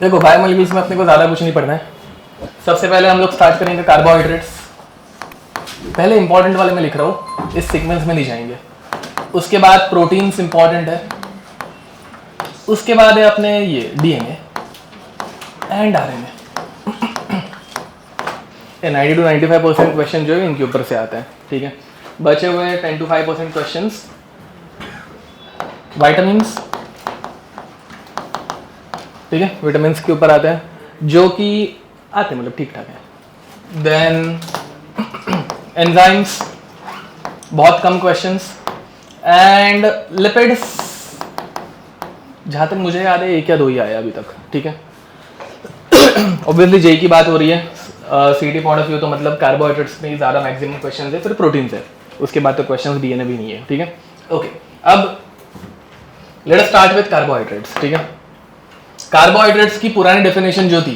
देखो बायोमोलिक्यूल्स में अपने को ज़्यादा कुछ नहीं पढ़ना है। सबसे पहले हम लोग स्टार्ट करेंगे कार्बोहाइड्रेट्स। पहले इंपॉर्टेंट वाले में लिख रहा हूँ, इस सीक्वेंस में नहीं जाएंगे। उसके बाद प्रोटीन्स इंपॉर्टेंट है, उसके बाद है अपने ये DNA and RNA. 90 to 95% question जो है इनके ऊपर से आता है, ठीक है। बचे हुए 10 to 5% क्वेश्चंस वाइटामिन्स, ठीक है, विटामिन्स के ऊपर आते हैं जो कि आते हैं, मतलब ठीक ठाक है। देन एंजाइम्स, बहुत कम क्वेश्चंस, एंड लिपिड्स, जहाँ तक मुझे याद है 1 या 2 ही आया अभी तक, ठीक है। ऑब्वियसली जेई की बात हो रही है, सीटी पॉइंट ऑफ व्यू तो मतलब कार्बोहाइड्रेट्स में ही ज़्यादा मैक्सिमम क्वेश्चंस है, फिर प्रोटीन्स है, उसके बाद तो क्वेश्चंस डीएनए भी नहीं है, ठीक है। ओके, अब let us start with carbohydrates, ठीक है। कार्बोहाइड्रेट्स की पुरानी डेफिनेशन जो थी,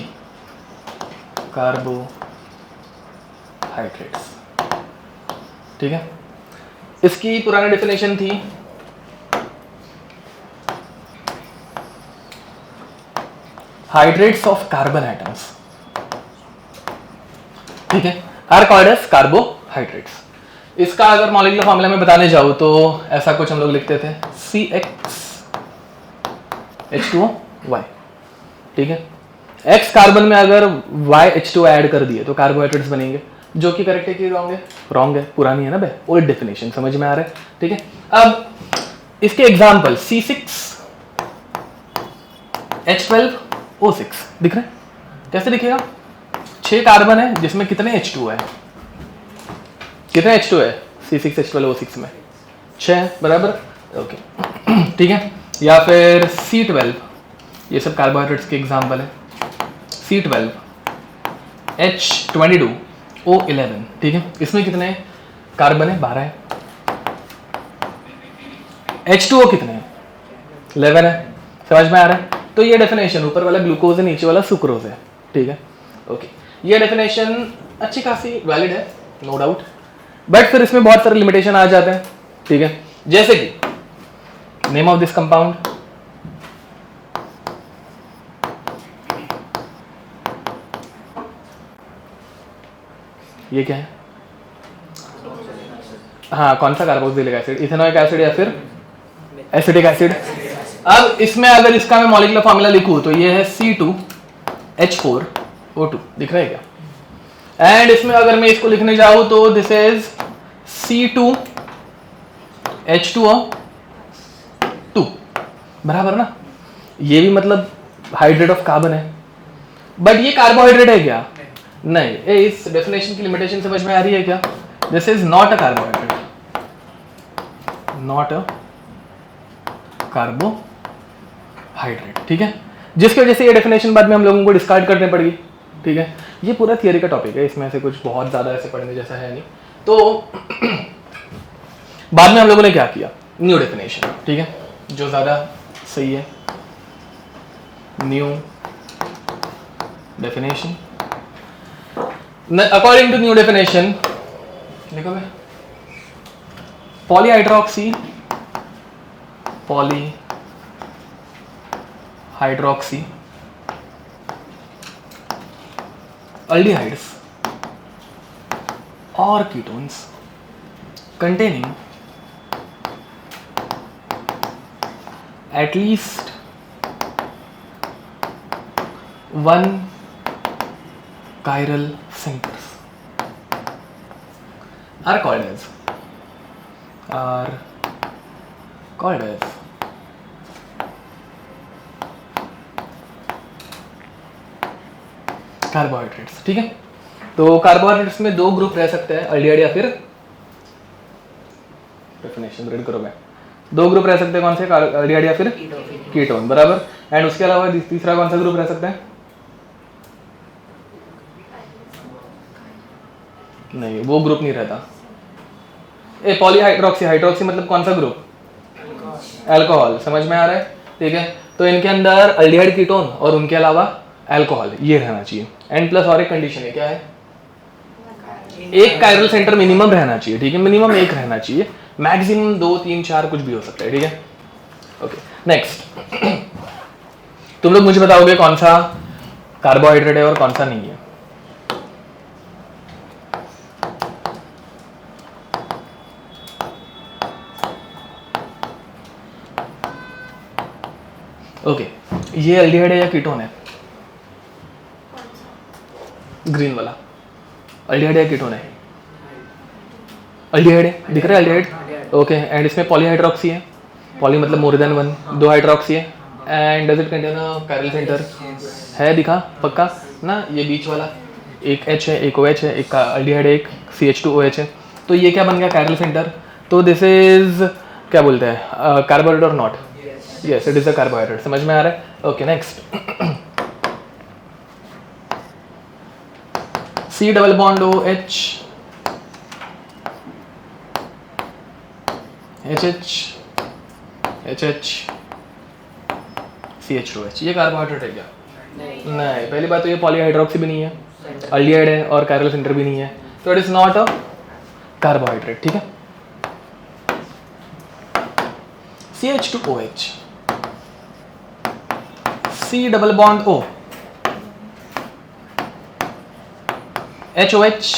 कार्बोहाइड्रेट्स, ठीक है, इसकी पुरानी डेफिनेशन थी हाइड्रेट्स ऑफ कार्बन एटम्स, ठीक है, आर कॉल्ड एज कार्बोहाइड्रेट्स। इसका अगर मॉलिक्यूलर फॉर्मूला में बताने जाऊं तो ऐसा कुछ हम लोग लिखते थे CxH2O, ठीक है। X कार्बन में अगर YH2 ऐड कर दिए तो कार्बोहाइड्रेट्स बनेंगे, जो कि करेक्ट है कि रॉन्ग है? रॉन्ग है, पुरानी है ना बे, ओल्ड डेफिनेशन, समझ में आ रहा है, ठीक है। अब इसके एग्जांपल C6H12O6 दिख रहा है, कैसे दिखेगा? 6 कार्बन है जिसमें कितने H2 है? कितने H2 है C6H12O6 में? 6, बराबर, ओके, ठीक है। या फिर C12, ये सब कार्बोहाइड्रेट्स के एग्जांपल है। C12H22O11, ठीक है, इसमें कितने कार्बन है? 12 है। H2O कितने हैं? 11 है, समझ में आ रहा है? तो ये डेफिनेशन, ऊपर वाला ग्लूकोज है, नीचे वाला सुक्रोज है, ठीक है, ओके। ये डेफिनेशन अच्छी खासी वैलिड है, नो डाउट, बट फिर इसमें बहुत सारे लिमिटेशन आ जाते हैं, ठीक है। जैसे कि नेम ऑफ दिस कंपाउंड, ये क्या है? हाँ, कौन सा कार्बोक्सिलिक एसिड? इथेनोइक एसिड या फिर एसिटिक एसिड? अब इसमें अगर इसका मैं मॉलिक्यूलर फॉर्मूला लिखूं तो ये है C2H4O2, दिख रहा है क्या? एंड इसमें अगर मैं इसको लिखने जाऊं तो दिस इज C2H2O2, बराबर ना? ये भी मतलब हाइड्रेट ऑफ कार्बन है, बट ये कार्बोहाइड्रेट है क्या? नहीं। इस डेफिनेशन की लिमिटेशन समझ में आ रही है क्या? This is not a carbohydrate, not a carbohydrate, ठीक है, जिसकी वजह से ये डेफिनेशन बाद में हम लोगों को डिस्कार्ड करने पड़ेगी, ठीक है। ये पूरा थियरी का टॉपिक है, इसमें से कुछ बहुत ज्यादा ऐसे पढ़ने जैसा है नहीं। तो बाद में हम लोगों ने क्या किया? न्यू डेफिनेशन, ठीक है, जो ज्यादा सही है। New definition, according to new definition लिखोगे polyhydroxy, polyhydroxy aldehydes or ketones containing at least one chiral centers are called as carbohydrates, ठीक है। तो कार्बोहाइड्रेट्स में 2 ग्रुप रह सकते हैं, अल्डिहाइड या फिर, डेफिनेशन रीड करो मैं, 2 ग्रुप रह सकते हैं, कौन से? अल्डिहाइड या फिर कीटोन, बराबर। एंड उसके अलावा तीसरा कौन सा ग्रुप रह सकता है? नहीं, वो ग्रुप नहीं रहता। पॉलीहाइड्रोक्सी, हाइड्रोक्सी मतलब कौन सा ग्रुप? अल्कोहल, समझ में आ रहा है, ठीक है। तो इनके अंदर अल्डिहाइड, कीटोन और उनके अलावा अल्कोहल, ये रहना चाहिए। एंड प्लस और एक कंडीशन है, क्या है? एक कायरल सेंटर मिनिमम रहना चाहिए, ठीक है, मिनिमम 1 रहना चाहिए, मैक्सिमम 2, 3, 4 कुछ भी हो सकता है, ठीक है, ओके। नेक्स्ट तुम लोग मुझे बताओगे कौन सा कार्बोहाइड्रेट है और कौन सा नहीं है। ओके ये एल्डिहाइड है या कीटोन है? ग्रीन वाला एल्डिहाइड है या कीटोन है? एल्डिहाइड है, दिख रहा है एल्डिहाइड। ओके एंड इसमें पॉलीहाइड्रोक्सी है, पॉली मतलब मोर देन वन, दो हाइड्रोक्सी है। And does it contain a chiral centre? है, दिखा पक्का ना। ये बीच वाला एक H है, एक OH है, एक एल्डिहाइड है, एक CH2OH है। तो ये क्या बन गया कैरल सेंटर। तो दिस इज क्या बोलते हैं कार्बोहाइड्रेट और not? Yes it is a carbohydrate. समझ में आ रहा है? Okay next C double bond OH HH HH CH2H, ये कार्बोहाइड्रेट है क्या? नहीं पहली बात तो ये पॉलीहाइड्रोक्सी भी नहीं है, एल्डिहाइड है और कैरल सेंटर भी नहीं है, तो it is not a carbohydrate. ठीक है। CH2OH C double bond O HOH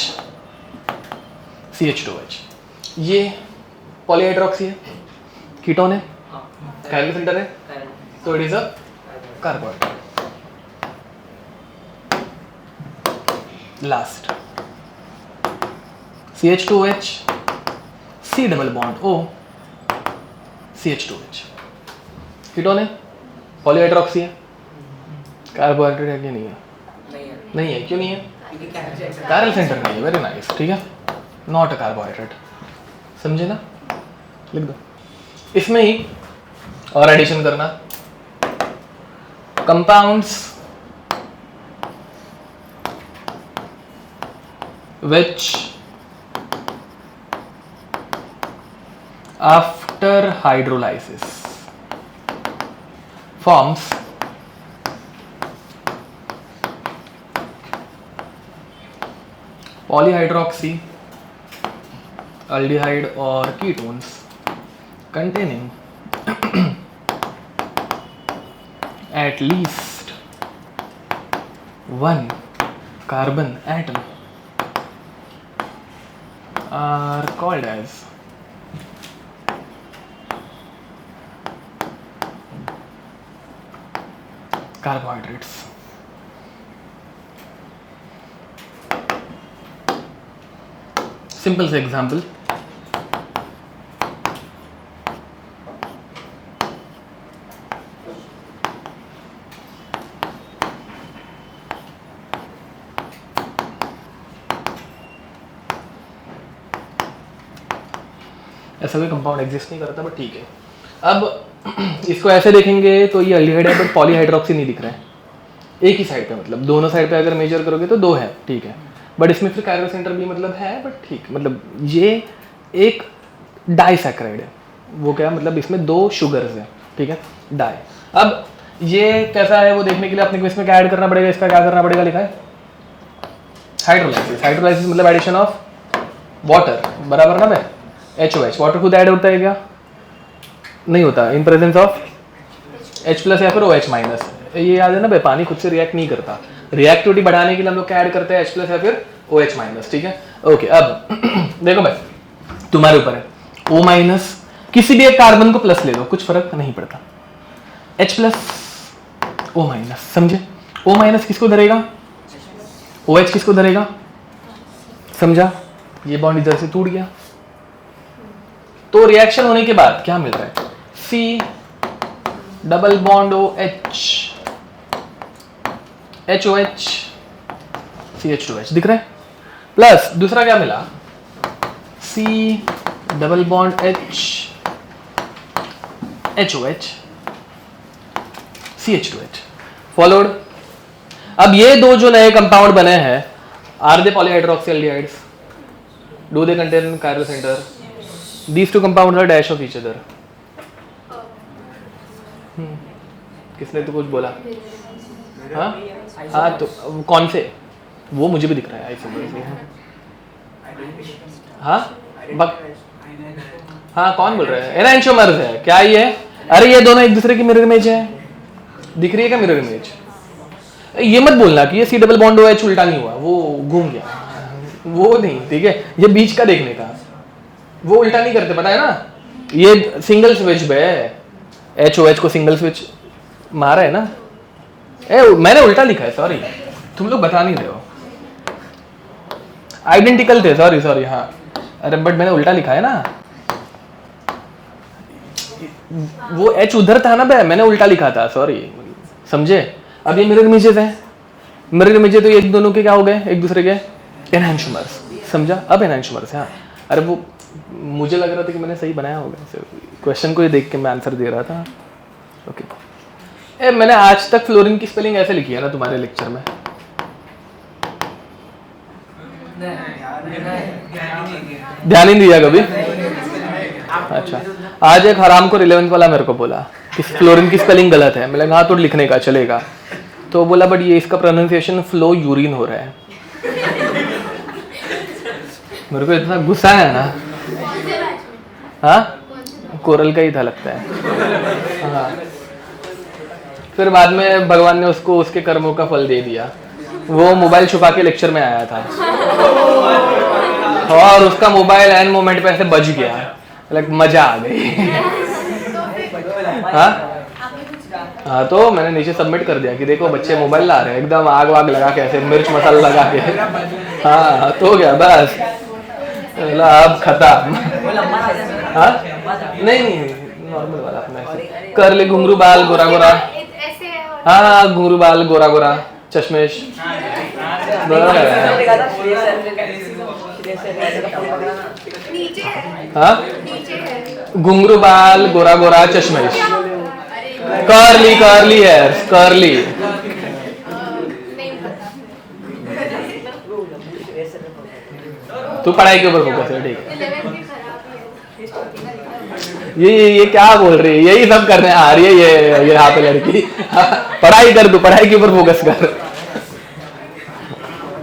CH2OH, ये पॉलीहाइड्रोक्सी है, कीटोन है, कैरल सेंटर है, तो it is a carbohydrate. Last CH2OH C double bond O CH2OH, ketone है, पॉलीहाइड्रोक्सी है, कार्बोहाइड्रेट है कि नहीं है? नहीं है। क्यों नहीं है? कैरल सेंटर नहीं है। Very nice. ठीक है, नॉट अ कार्बोहाइड्रेट। समझे ना? लिख दो। इसमें ही और एडिशन करना, compounds which after hydrolysis forms polyhydroxy aldehyde or ketones containing at least one carbon atom are called as carbohydrates. Simple से एग्जाम्पल, ऐसा कोई कंपाउंड एग्जिस्ट नहीं करता बट ठीक है। अब इसको ऐसे देखेंगे तो ये एल्डिहाइड है बट पॉलीहाइड्रोक्सी नहीं दिख रहा है एक ही साइड पे, मतलब दोनों साइड पे अगर मेजर करोगे तो दो है, ठीक है। बट इसमें फिर कैरल सेंटर भी मतलब है बट ठीक, मतलब ये एक डाइसैकराइड है। वो क्या मतलब इसमें दो शुगर्स है, ठीक है, डाई। अब ये कैसा है वो देखने के लिए अपने को इसमें क्या ऐड करना पड़ेगा, इसका क्या करना पड़ेगा, लिखा है हाइड्रोलाइसिस। हाइड्रोलाइसिस मतलब एडिशन ऑफ वाटर, बराबर ना भाई, HOH। वाटर खुद ऐड होता है क्या? नहीं होता, इन प्रेजेंस ऑफ H+ या फिर OH-। ये याद है ना भाई, पानी खुद से रिएक्ट नहीं करता, रिएक्टिविटी बढ़ाने के लिए हम लोग क्या ऐड करते हैं, H+ या फिर OH-। ठीक है, ओके। अब देखो भाई तुम्हारे ऊपर है, O- किसी भी एक कार्बन को प्लस ले लो, कुछ फर्क नहीं पड़ता, H+ O-, समझे? O- किसको धरेगा, OH किसको धरेगा, समझा? ये बॉन्ड इधर से टूट गया, तो रिएक्शन होने के बाद क्या मिल रहा है, C double bond OH HOH CH2H, दिख रहा है? प्लस दूसरा क्या मिला, C double bond H HOH CH2H, followed. अब ये दो जो नए कंपाउंड बने हैं, are they polyhydroxy aldehydes, do they contain chiral center? These two compounds are dash of each other. किसने तो कुछ बोला? हाँ हाँ, तो कौन से? वो मुझे भी दिख रहा है आइसोमर्स। हाँ हाँ, कौन बोल रहा है? एनांटियोमर्स है क्या ये? अरे ये दोनों एक दूसरे की मिरर इमेज है, दिख रही है क्या मिरर इमेज? ये मत बोलना कि ये सी डबल बॉन्ड OH उल्टा नहीं हुआ, वो घूम गया, वो नहीं, ठीक है। ये बीच का देखने का, वो उल्टा नहीं करते, पता है ना, ये सिंगल स्विच है, HOH को सिंगल स्विच मारा है ना। मैंने उल्टा लिखा है, सॉरी, तुम लोग बता नहीं रहे हो, आइडेंटिकल थे, सॉरी हाँ, अरे बट मैंने उल्टा लिखा है ना, वो H उधर था ना बे, मैंने उल्टा लिखा था, सॉरी, समझे। अब ये मिरर इमेजेस हैं, मिरर इमेजेस तो ये दोनों के क्या हो गए, एक दूसरे के एनहांसर्स, समझा। अब एनहांसर्स, हाँ, अरे वो मुझे लग रहा था कि मैंने सही बनाया होगा, क्वेश्चन को ये देख के मैं आंसर दे रहा था। ओके, मैंने आज तक फ्लोरीन की स्पेलिंग ऐसे लिखी है ना तुम्हारे लेक्चर में, ध्यान ही नहीं दिया कभी। अच्छा, आज एक हराम को 11th वाला मेरे को बोला कि फ्लोरीन की स्पेलिंग गलत है। मैंने कहा तो लिखने का चलेगा, तो बोला बट ये इसका प्रोनाउंसिएशन फ्लो यूरिन हो रहा है। मेरे को इतना गुस्सा है ना, हाँ, कोरल का ही था लगता है, हाँ। फिर बाद में भगवान ने उसको उसके कर्मों का फल दे दिया। वो मोबाइल छुपा के लेक्चर में आया था और उसका मोबाइल एन मोमेंट पे ऐसे बज गया, लाइक मजा आ गई। हाँ, तो मैंने नीचे सबमिट कर दिया कि देखो बच्चे मोबाइल ला रहे हैं, एकदम आग वाग लगा के ऐसे मिर्च मसाला लगा के, हाँ, तो क्या बस अब खत्म। हाँ, नहीं नॉर्मल वाला अपना कर्ली घुंघरू बाल गोरा गोरा, हाँ घुंघरू बाल गोरा गोरा चश्मेश, हाँ घुंघरू बाल Gora Gora चश्मेश, curly curly hair curly. तू पढ़ाई के ऊपर फोकस है, ठीक है। ये क्या बोल रही है, यही सब करने आ रही है ये यहाँ पे लड़की। पढ़ाई कर, तू पढ़ाई के ऊपर फोकस कर,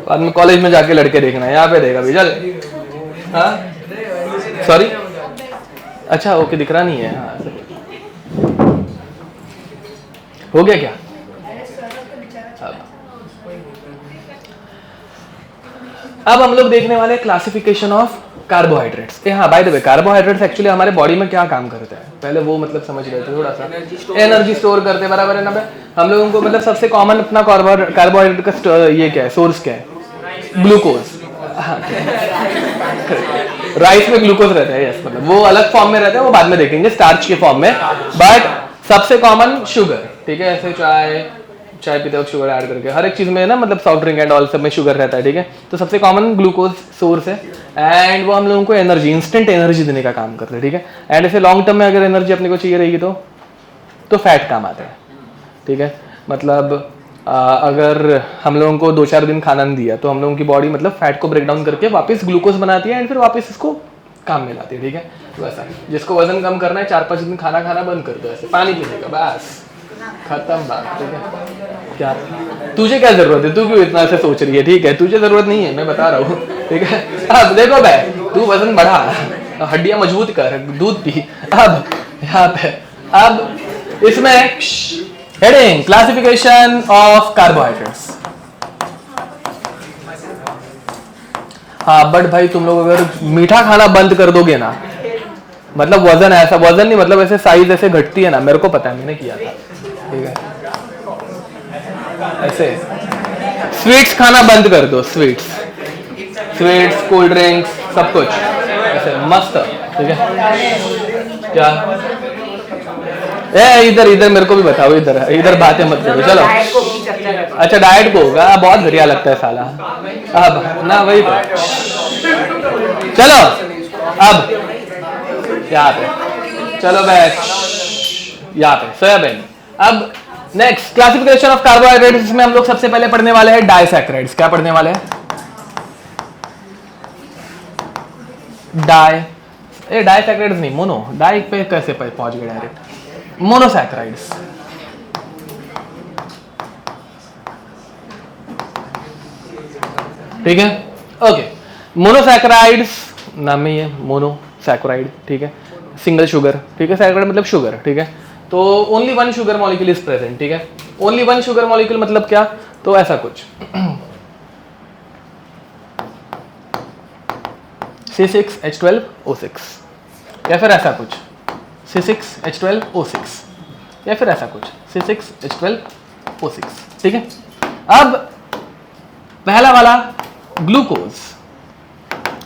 बाद में कॉलेज में जाके लड़के देखना है, यहाँ पे देखा भी चल। हाँ सॉरी, अच्छा ओके, दिख रहा नहीं है, हाँ हो गया क्या। अब हम लोग देखने वाले क्लासिफिकेशन ऑफ कार्बोहाइड्रेट्स। हाँ bye the way, carbohydrates actually हमारे बॉडी में क्या काम करते हैं, पहले वो मतलब समझ रहे थे थोड़ा सा। एनर्जी स्टोर करते हैं, बराबर है ना। हम लोगों को मतलब सबसे कॉमन अपना कार्बोहाइड्रेट का ये क्या है, सोर्स क्या है, ग्लूकोज। राइस में ग्लूकोज रहता है, यस, मतलब वो अलग फॉर्म में रहता है, वो बाद में देखेंगे स्टार्च के फॉर्म में। बट सबसे कॉमन शुगर, ठीक है, ऐसे चाय पीते वक्त शुगर ऐड करके, हर एक चीज में ना, मतलब सॉफ्ट ड्रिंक एंड ऑल सब में शुगर रहता है, ठीक है। तो सबसे कॉमन ग्लूकोज सोर्स है, एंड वो हम लोगों को एनर्जी, इंस्टेंट एनर्जी देने का काम करता है, ठीक है। एंड ऐसे लॉन्ग टर्म में अगर एनर्जी अपने को चाहिए रहेगी तो फैट काम आता है, ठीक है। मतलब अगर हम लोगों को 2-4 दिन खाना नहीं दिया तो हम लोगों की बॉडी मतलब फैट को ब्रेक डाउन करके वापस ग्लूकोज बनाती है एंड फिर वापस इसको काम में लाती है, ठीक है। वैसा जिसको वजन कम करना है 4-5 दिन खाना खाना बंद कर दो, ऐसे पानी पीने का, बस खत्म बात, ठीक है। क्या तुझे क्या जरूरत है, तू क्यों इतना ऐसे सोच रही है, ठीक है, तुझे जरूरत नहीं है, मैं बता रहा हूँ, ठीक है। अब देखो भाई, तू वजन बढ़ा, हड्डियां मजबूत कर, दूध पी। अब यहाँ पे अब इसमें हेडिंग क्लासिफिकेशन ऑफ कार्बोहाइड्रेट्स। हाँ बट भाई तुम लोग अगर मीठा खाना बंद कर दोगे ना, मतलब वजन ऐसा, वजन नहीं मतलब ऐसे साइज ऐसे घटती है ना, मेरे को पता है, मैंने किया था, ठीक है। ऐसे स्वीट्स खाना बंद कर दो, स्वीट्स कोल्ड ड्रिंक्स सब कुछ ऐसे मस्त, ठीक है। क्या इधर मेरे को भी बताओ, इधर बातें मत करो, चलो। अच्छा डाइट को होगा, बहुत घटिया लगता है साला। अब ना वही तो, चलो अब यहाँ पे चलो बैठ, यहाँ पे सोयाबीन। अब नेक्स्ट क्लासिफिकेशन ऑफ कार्बोहाइड्रेट्स, इसमें हम लोग सबसे पहले पढ़ने वाले हैं डाइसैकराइड्स। क्या पढ़ने वाले हैं, डाइसैकराइड्स नहीं, मोनो, डाई पे कैसे पहुंच गए डायरेक्ट, मोनोसैकराइड्स। ठीक है, ओके। मोनोसैकराइड्स नाम में ही है, मोनोसैकराइड, ठीक है, सिंगल शुगर, ठीक है। सैकराइड मतलब शुगर, ठीक है। तो only one sugar molecule is present, ठीक है। ओनली वन शुगर मॉलिक्यूल मतलब क्या, तो ऐसा कुछ C6H12O6 या फिर ऐसा कुछ C6H12O6 या फिर ऐसा कुछ C6H12O6, ठीक है। अब पहला वाला ग्लूकोज,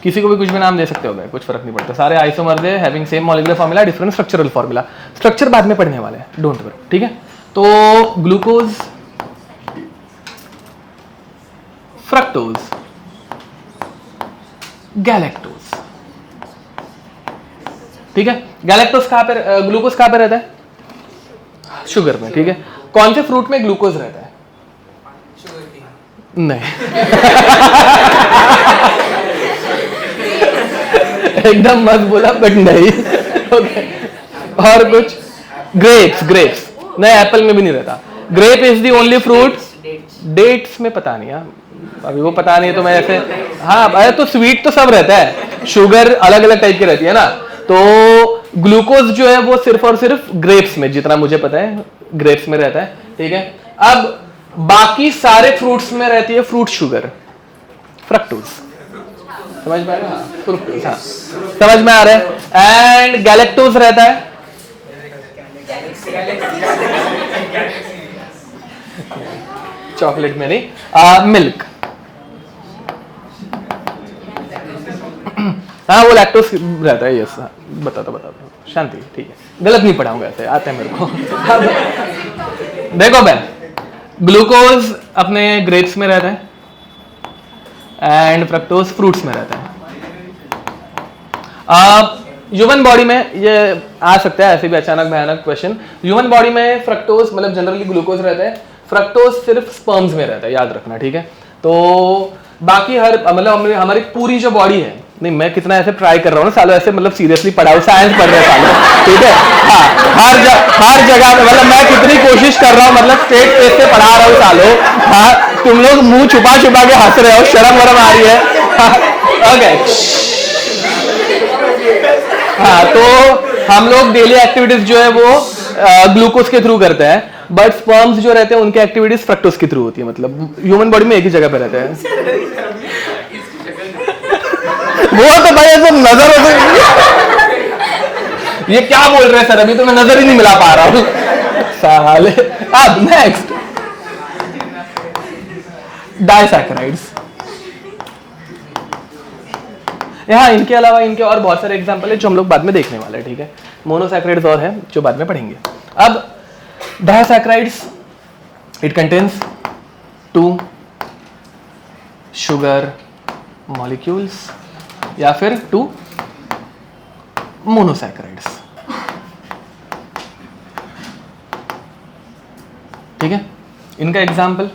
किसी को भी कुछ भी नाम दे सकते हो गए, कुछ फर्क नहीं पड़ता, सारे आइसोमर है having same molecular formula, different structural formula, structure बाद में पढ़ने वाले हैं, डोंट वरी, ठीक है। तो ग्लूकोज, फ्रक्टोज, गैलेक्टोज, ठीक है। गैलेक्टोज कहां पे, ग्लूकोज कहां पे रहता है? शुगर में, ठीक है। कौन से फ्रूट में ग्लूकोज रहता है? नहीं एकदम मत बोला बट नहीं okay. और कुछ ग्रेप्स, ग्रेप्स नहीं, एप्पल में भी नहीं रहता। Grape is the only fruit, dates में पता नहीं यार, अभी वो पता नहीं है तो मैं ऐसे, हाँ अरे तो स्वीट तो सब रहता है, शुगर अलग अलग टाइप की रहती है ना, तो ग्लूकोज जो है वो सिर्फ और सिर्फ ग्रेप्स में, जितना मुझे पता है ग्रेप्स में रहता है, ठीक है। अब बाकी सारे फ्रूट्स में रहती है फ्रूट शुगर, फ्रक्टोज, समझ में आ रहा है? फ्रुक्टोज, हाँ समझ में आ रहा है। एंड गैलेक्टोज रहता है चॉकलेट में नहीं, मिल्क, हाँ वो लैक्टोज रहता है, यस, बताता शांति, ठीक है, गलत नहीं पढ़ाऊंगा, ऐसे आते हैं मेरे को देखो बहन, ग्लूकोज अपने ग्रेप्स में रहता है एंड फ्रक्टोज फ्रूट्स में रहता है। ह्यूमन बॉडी में ये आ सकता है ऐसे भी अचानक भयानक क्वेश्चन, ह्यूमन बॉडी में फ्रक्टोज मतलब जनरली ग्लूकोज रहता है, फ्रक्टोज सिर्फ स्पर्म्स में रहता है, याद रखना, ठीक है। तो बाकी हर मतलब हमारी पूरी जो बॉडी है, नहीं मैं कितना ऐसे ट्राई कर रहा हूँ ना सालों, ऐसे मतलब सीरियसली पढ़ाओ, साइंस पढ़ रहे हैं सालों, ठीक है, हाँ हर जगह में मतलब मैं कितनी कोशिश कर रहा हूँ, मतलब स्ट्रेट फेस से पढ़ा रहा हूँ सालों, हाँ तुम लोग मुंह छुपा छुपा के हंस रहे हो, शर्म वरम आ रही है, ओके। हाँ तो हम लोग डेली एक्टिविटीज जो है वो ग्लूकोज के थ्रू करते हैं, बट स्पर्म्स जो रहते हैं उनकी एक्टिविटीज फ्रक्टोज के थ्रू होती है, मतलब ह्यूमन बॉडी में एक ही जगह पे रहते हैं वो तो भाई ऐसे नजर हो, ये क्या बोल रहे हैं सर, अभी तो मैं नजर ही नहीं मिला पा रहा हूं साले। अब नेक्स्ट डाइसैकेराइड्स, यहाँ इनके अलावा इनके और बहुत सारे एग्जांपल है जो हम लोग बाद में देखने वाले हैं, ठीक है। मोनोसैकेराइड्स और है जो बाद में पढ़ेंगे। अब disaccharides, it contains 2 sugar molecules या फिर 2 मोनोसैकेराइड्स, ठीक है। इनका एग्जांपल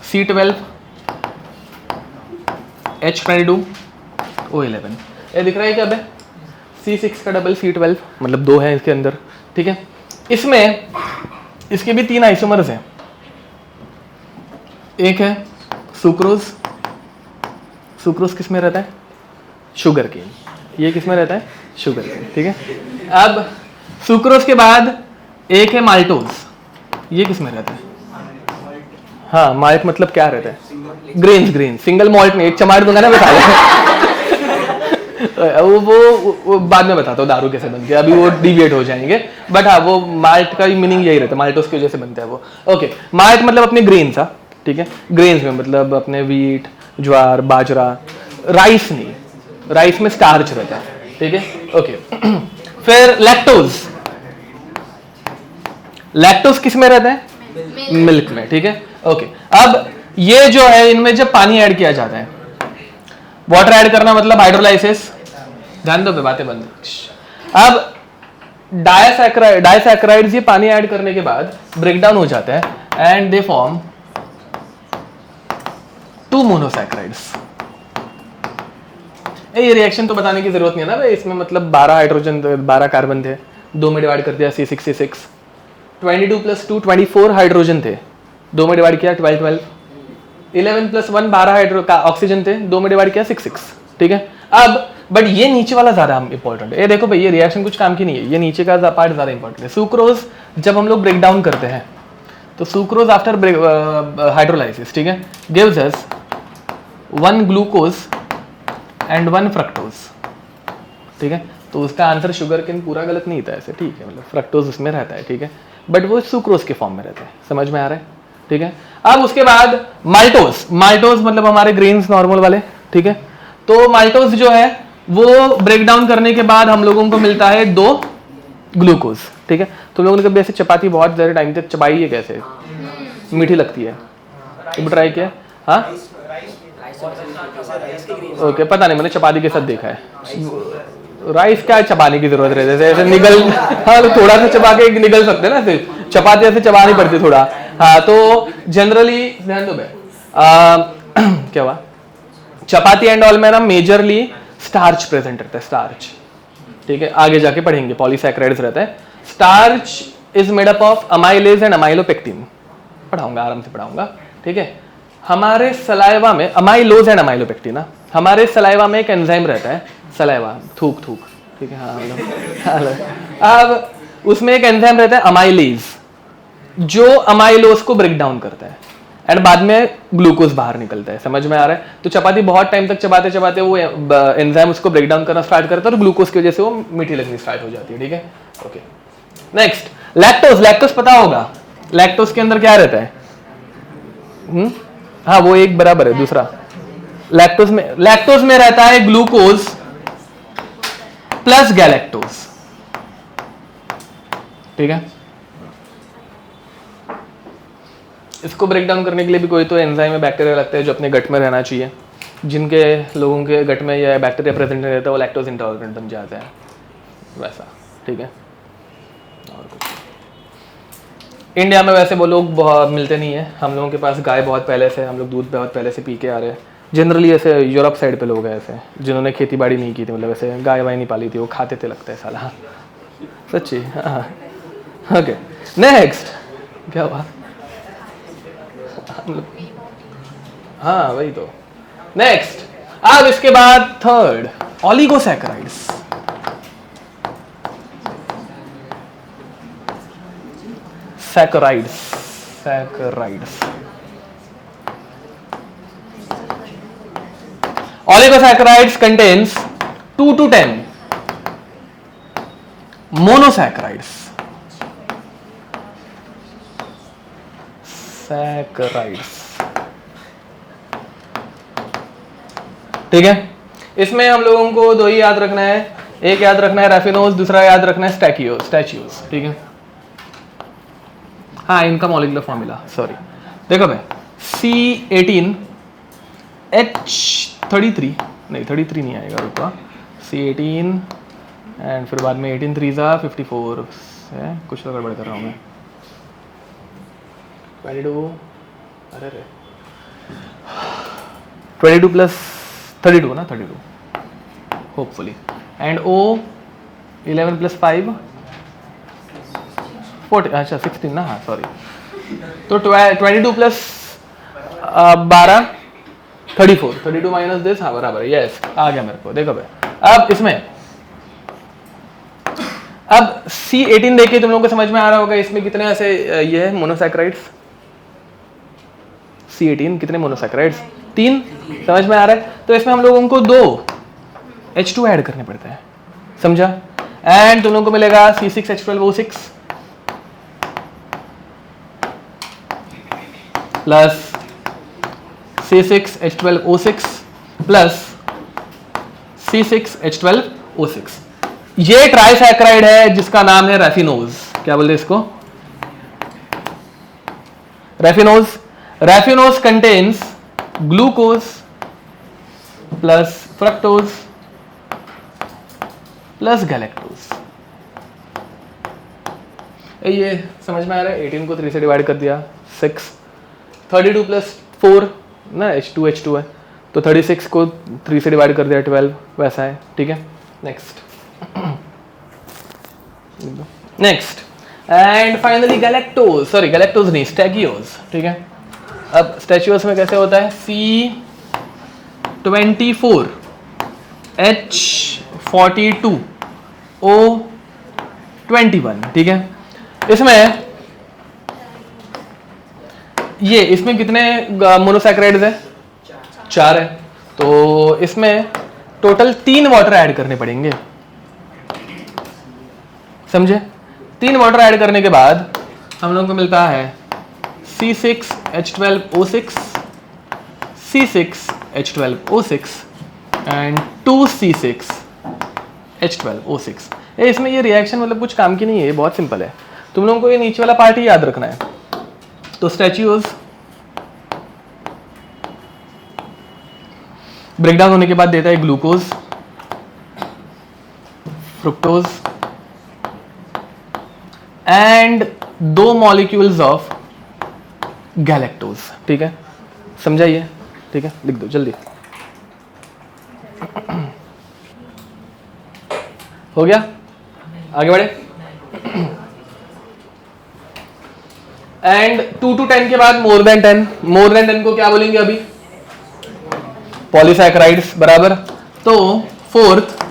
C12, H22, O11, ये दिख रहा है क्या बे? C6 का डबल C12 मतलब 2 है इसके अंदर, ठीक है। इसमें इसके भी 3 आइसोमर्स हैं, एक है सुक्रोज, सुक्रोज किस में रहता है? शुगर केन, ये किस में रहता है? शुगर केन, ठीक है। अब सुक्रोज के बाद एक है माल्टोज, ये किस में रहता है? हाँ माल्ट मतलब क्या रहता है? ग्रेन्स, सिंगल मॉल्ट में, एक चमाट दूंगा ना बता वो बाद में बताता हूँ दारू कैसे बनती है, अभी वो डिविएट हो जाएंगे, बट हाँ वो माल्ट का मिनिंग यही रहता है, माल्टोस की वजह से बनता है वो, ओके। माल्ट मतलब अपने ग्रेन्स, हाँ ठीक है, ग्रेन्स में मतलब अपने वीट, ज्वार, बाजरा, राइस नहीं, राइस में स्टार्च रहता है, ठीक है, ओके। फिर लैक्टोज, लैक्टोज किस में रहता है? मिल्क में, ठीक है, ओके। अब ये जो है इनमें जब पानी ऐड किया जाता है, वाटर ऐड करना मतलब हाइड्रोलाइसिस, ध्यान दो पे बातें बंद। अब डाइसैकेराइड्स ये पानी ऐड करने के बाद ब्रेक डाउन हो जाता है एंड दे फॉर्म 2 मोनोसैकेराइड्स। ये रिएक्शन तो बताने की जरूरत नहीं है ना भाई, इसमें मतलब 12 हाइड्रोजन 12 कार्बन थे, 2 में डिवाइड कर दिया C6 22 + 2 24 हाइड्रोजन थे, 2 में डिवाइड किया 12 11 + 1 12 हाइड्रो का ऑक्सीजन थे, 2 में डिवाइड किया 6 ठीक है। अब बट ये नीचे वाला ज्यादा इंपॉर्टेंट है, ये देखो भाई ये रिएक्शन कुछ काम की नहीं है, ये नीचे का पार्ट ज्यादा इंपॉर्टेंट है। सुक्रोज जब हम लोग ब्रेक डाउन करते हैं तो सुक्रोज आफ्टर हाइड्रोलाइसिस, ठीक है, gives us 1 glucose and 1 fructose, ठीक है। तो उसका आंसर शुगर केन पूरा गलत नहीं था ऐसे, ठीक है, मतलब फ्रक्टोज उसमें रहता है, ठीक है, बट वो सुक्रोज के फॉर्म में रहता है, समझ में आ रहा है, ठीक है। अब उसके बाद माल्टोज, माल्टोज मतलब हमारे ग्रेन्स नॉर्मल वाले, ठीक है। तो माल्टोज जो है वो ब्रेक डाउन करने के बाद हम लोगों को मिलता है 2 ग्लूकोज, ठीक है। तुम लोगों ने कभी ऐसे चपाती बहुत ज़्यादा टाइम तक चबाई है कैसे, मीठी लगती है, तो ट्राई किया, हाँ ओके, पता नहीं, मैंने चपाती के साथ देखा है। राइस क्या चबाने की जरूरत रहती है, जैसे ऐसे निगल, हाँ थोड़ा सा चबा के निगल सकते हैं ना, सिर्फ चपाती ऐसे चबानी पड़ती थोड़ा, हाँ। तो जनरली ध्यान दो क्या हुआ, चपाती एंड ऑल में ना मेजरली स्टार्च प्रेजेंट रहता है, स्टार्च, ठीक है, आगे जाके पढ़ेंगे पॉलीसैकेराइड्स रहता है। Starch is made up of amylase and amylopectin, पढ़ाऊंगा आराम से पढ़ाऊंगा, ठीक है। हमारे सलाइवा में अमाइलोज एंड अमाइलोपेक्टिन, हमारे सलाइवा में एक एंजाइम रहता है, सलाइवा थूक थूक, ठीक है, हाँ। अब उसमें एक एंजाइम रहता है अमाइलेज, जो अमाइलोज को ब्रेक डाउन करता है एंड बाद में ग्लूकोज बाहर निकलता है, समझ में आ रहा है। तो चपाती बहुत टाइम तक चबाते चबाते वो एंजाइम उसको ब्रेक डाउन करना स्टार्ट करता है और ग्लूकोज की वजह से वो मीठी लगनी स्टार्ट हो जाती है, ठीक है, ओके। नेक्स्ट लैक्टोज, लैक्टोज पता होगा, लैक्टोज के अंदर क्या रहता है, हाँ वो एक बराबर है, दूसरा लैक्टोज में रहता है ग्लूकोज प्लस गैलेक्टोज, ठीक है। इसको ब्रेक डाउन करने के लिए भी कोई तो एंजाइम में बैक्टीरिया लगता है जो अपने गट में रहना चाहिए, जिनके लोगों के गट में यह बैक्टीरिया प्रेजेंट नहीं रहता वो लैक्टोज इंटॉलरेंट बन जाते हैं, वैसा, ठीक है। और कुछ इंडिया में वैसे वो लोग बहुत मिलते नहीं है, हम लोगों के पास गाय बहुत पहले से, हम लोग दूध बहुत पहले से पी के आ रहे हैं। जनरली ऐसे यूरोप साइड पे लोग हैं ऐसे जिन्होंने खेती बाड़ी नहीं की थी, मतलब ऐसे गाय वाय नहीं पाली थी, वो खाते थे लगता है साला, हाँ सच्ची, हाँ ओके। नेक्स्ट क्या हुआ, हाँ वही तो। नेक्स्ट अब इसके बाद third oligosaccharides, सैकेराइड्स, सैकेराइड्स, oligosaccharides contains 2 to 10 monosaccharides, saccharides, ठीक है। इसमें हम लोगों को 2 ही याद रखना है, एक याद रखना है रैफिनोज, दूसरा याद रखना है स्टैचियोज, ठीक है। हाँ इनका मॉलिक्यूलर फॉर्मूला, सॉरी देखो भाई, C18 H33 नहीं 33 नहीं आएगा, रुको, C18 एंड फिर बाद में 18 3 54 है, कुछ तो गड़बड़ कर रहा हूँ मैं, 22, अरे रे 22 प्लस 32 ना, 32 होपफुली, एंड O 11 प्लस 5 40, अच्छा 16 ना, हाँ सॉरी, तो 22 प्लस 12 34, 32 माइनस दिस, हाँ बराबर, यस आ गया मेरे को, देखो भाई। अब इसमें अब C18 देखिए, तुम लोगों को समझ में आ रहा होगा इसमें कितने ऐसे ये है मोनोसैकेराइड्स, C18 कितने मोनोसैकेराइड्स, 3, समझ में आ रहा है। तो इसमें हम लोगों को 2 H2 ऐड करने पड़ते हैं, समझा, एंड तुम लोगों को मिलेगा C6H12O6 plus C6H12O6 plus C6H12O6, ये ट्राइसैकेराइड है जिसका नाम है रैफिनोज, क्या बोलते हैं इसको, raffinose. Raffinose contains glucose plus fructose plus galactose, ये समझ में आ रहा है। 18 को 3 से डिवाइड कर दिया 6, 32 प्लस 4 ना H2 है, तो 36 को 3 से डिवाइड कर दिया 12, वैसा है, ठीक है। Next and finally galactose, sorry galactose नहीं, स्टैचियोज, ठीक है। अब स्टैचियोज में कैसे होता है, C24 H42 O21, ठीक है। इसमें ये इसमें कितने मोनोसैकेराइड्स है? 4 है। तो इसमें टोटल 3 वाटर ऐड करने पड़ेंगे, समझे? 3 वाटर ऐड करने के बाद हम लोग को मिलता है C6H12O6, C6H12O6 एंड 2C6H12O6। इसमें ये रिएक्शन मतलब कुछ काम की नहीं है, ये बहुत सिंपल है। तुम लोगों को ये नीचे वाला पार्ट ही याद रखना है। तो स्टैच्यूज ब्रेकडाउन होने के बाद देता है glucose, fructose and 2 molecules of galactose. ठीक है, समझाइए? ठीक है, लिख दो जल्दी। हो गया, आगे बढ़े। एंड 2 to 10 के बाद मोर देन 10, मोर देन 10 को क्या बोलेंगे अभी? पॉलीसैकेराइड्स, बराबर। तो 4th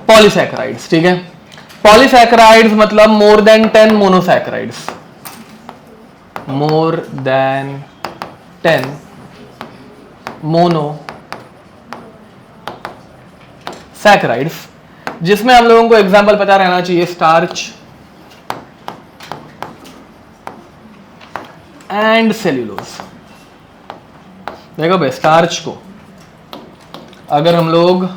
पॉलीसैकेराइड्स। ठीक है, पॉलीसैकेराइड्स मतलब more then 10 monosaccharides, more than 10 monosaccharides, जिसमें हम लोगों को एग्जांपल पता रहना चाहिए स्टार्च एंड सेल्यूलोज। देखो भाई, स्टार्च को अगर हम लोग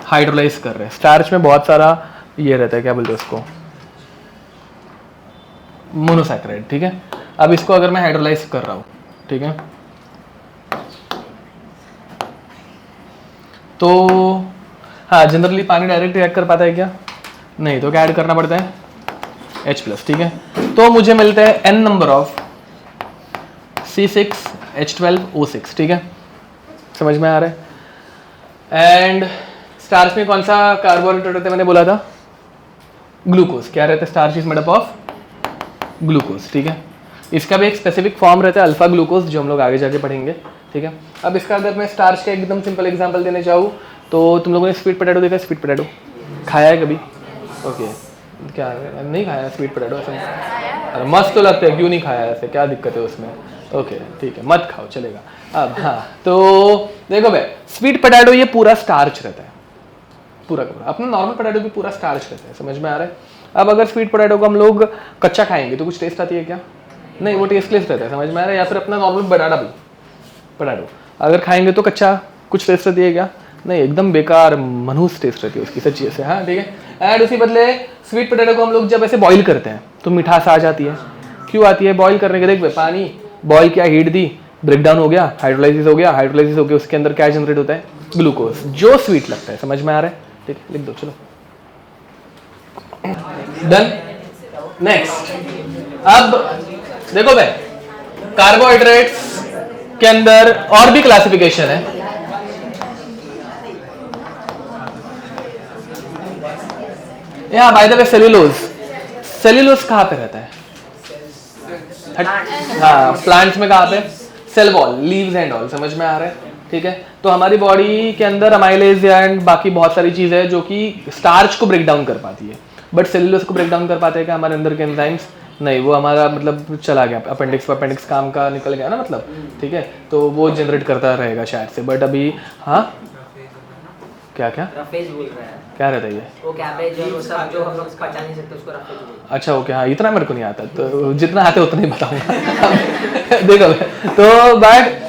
हाइड्रोलाइज कर रहे हैं, स्टार्च में बहुत सारा ये रहता है, क्या बोलते हैं उसको, मोनोसैकेराइड। ठीक है, अब इसको अगर मैं हाइड्रोलाइज कर रहा हूं, ठीक है, तो हाँ, जनरली पानी डायरेक्ट रिएक्ट कर पाता है क्या? नहीं, तो क्या ऐड करना पड़ता है? H+। ठीक है, तो मुझे मिलता है n नंबर ऑफ C6H12O6। ठीक है, समझ में आ रहा है? एंड स्टार्च में कौन सा कार्बोहाइड्रेट रहता है? मैंने बोला था ग्लूकोज। क्या रहता है? Starch is made up of glucose. ठीक है, इसका भी एक स्पेसिफिक फॉर्म रहता है अल्फा ग्लूकोज, जो हम लोग आगे जाके पढ़ेंगे। ठीक है, अब इसका अगर मैं स्टार्च का एकदम सिंपल एग्जांपल देने चाहूँ तो तुम लोगों ने स्वीट पोटैटो देखा? स्वीट पोटैटो खाया है कभी? ओके, क्या नहीं खाया स्वीट पोटैटो? ऐसे अरे मस्त तो लगता है, क्यों नहीं खाया? ऐसे क्या दिक्कत है उसमें? ओके ठीक है, मत खाओ, चलेगा। अब हाँ, तो देखो भाई, स्वीट पोटैटो ये पूरा स्टार्च रहता है, पूरा का पूरा। अपना नॉर्मल पोटैटो भी पूरा स्टार्च रहता है, समझ में आ रहा है? अब अगर स्वीट पोटैटो को हम लोग कच्चा खाएंगे तो कुछ टेस्ट आती है क्या? नहीं, वो टेस्टलेस रहता है, समझ में आ रहा है? या फिर अपना नॉर्मल बनाना भी पोटैटो अगर खाएंगे तो कच्चा कुछ टेस्ट आती है क्या? नहीं, एकदम बेकार मनहूस टेस्ट रहती है उसकी, सच्ची से। हाँ ठीक है, एंड उसी बदले स्वीट पोटैटो को हम लोग जब ऐसे बॉईल करते हैं तो मिठास आ जाती है। क्यों आती है? बॉईल करने के, देख पानी बॉईल किया, हीट दी, ब्रेकडाउन हो गया, हाइड्रोलाइसिस हो गया, हाइड्रोलाइसिस हो गया, उसके अंदर क्या जनरेट होता है? ग्लूकोज, जो स्वीट लगता है। समझ में आ रहा है? ठीक है, लिख दो, चलो डन। नेक्स्ट, अब देखो भाई, कार्बोहाइड्रेट्स के अंदर और भी क्लासिफिकेशन है। यहाँ by the way cellulose, cellulose कहाँ पे रहता है? हाँ, प्लांट्स में कहाँ पे? Cell wall, leaves and all. समझ में आ रहा है? ठीक है, तो हमारी बॉडी के अंदर अमाइलेज एंड बाकी बहुत सारी चीजें हैं जो कि स्टार्च को ब्रेक डाउन कर पाती है, बट सेल्यूलोज को ब्रेक डाउन कर पाते हैं क्या हमारे अंदर के एंजाइम्स? नहीं, वो हमारा मतलब चला गया, अपेंडिक्स काम का निकल गया ना, मतलब। ठीक है, तो वो जनरेट करता रहेगा शायद से, बट अभी हाँ क्या क्या रफेज बोल रहा है। क्या रहता है ये? वो कैबेज और वो सब जो हम लोग पचा नहीं सकते उसको रफेज बोलते हैं। अच्छा ओके, हाँ, इतना मेरे को नहीं आता, तो जितना आते उतना ही बताऊंगा। देखो, तो बट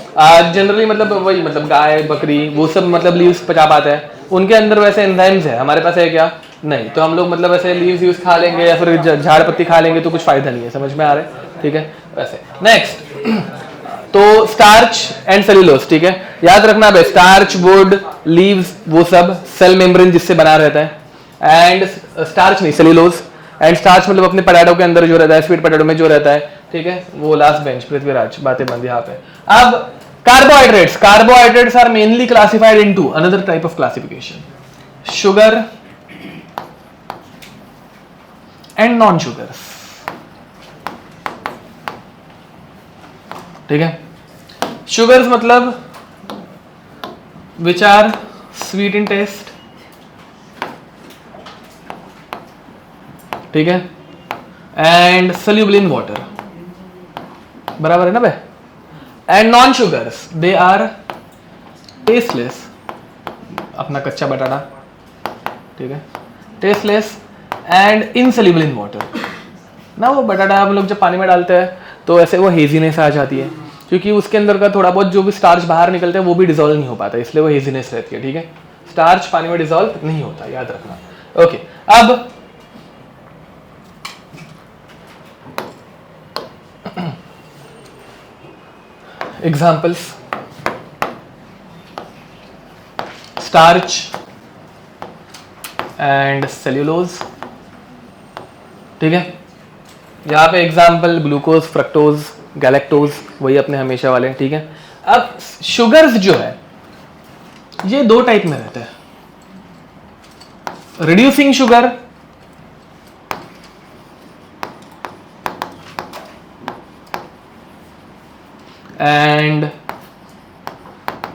जनरली मतलब वही, मतलब गाय बकरी वो सब मतलब लीव्स पचा पाते हैं, उनके अंदर वैसे एंजाइम्स है, हमारे पास है क्या? नहीं, तो हम लोग मतलब ऐसे लीव्स यूज खा लेंगे या फिर झाड़ पत्ती खा लेंगे तो कुछ फायदा नहीं है। समझ में आ रहा है? ठीक है, वैसे नेक्स्ट, तो स्टार्च एंड सेल्यूलोज। ठीक है, याद रखना भाई, स्टार्च, वुड, लीव्स, वो सब सेल मेम्ब्रेन जिससे बना रहता है, एंड स्टार्च नहीं, सेल्यूलोज। एंड स्टार्च मतलब अपने पोटैटो के अंदर जो रहता है, स्वीट पोटैटो में जो रहता है। ठीक है, वो लास्ट बेंच, पृथ्वीराज, बातें बंद यहाँ पे। अब carbohydrates, carbohydrates are mainly classified into another type of classification, sugar and non sugars. ठीक है, शुगर्स मतलब which are sweet in taste ठीक है, एंड soluble in water, बराबर है ना भाई. And non sugars they are tasteless, अपना कच्चा बटाटा, ठीक है, tasteless and insoluble in water ना. वो बटाटा हम लोग जब पानी में डालते हैं तो ऐसे वो हेजीनेस आ जाती है, क्योंकि उसके अंदर का थोड़ा बहुत जो भी स्टार्च बाहर निकलता है वो भी डिसॉल्व नहीं हो पाता, इसलिए वो हेजीनेस रहती है. ठीक है, स्टार्च पानी में डिसॉल्व नहीं होता, याद रखना. ओके, अब एग्जाम्पल्स. स्टार्च एंड सेल्यूलोज, ठीक है. यहाँ पे एग्जाम्पल ग्लूकोज, फ्रक्टोज, गैलेक्टोज, वही अपने हमेशा वाले. ठीक है, अब शुगर्स जो है ये दो टाइप में रहते हैं. Reducing sugar and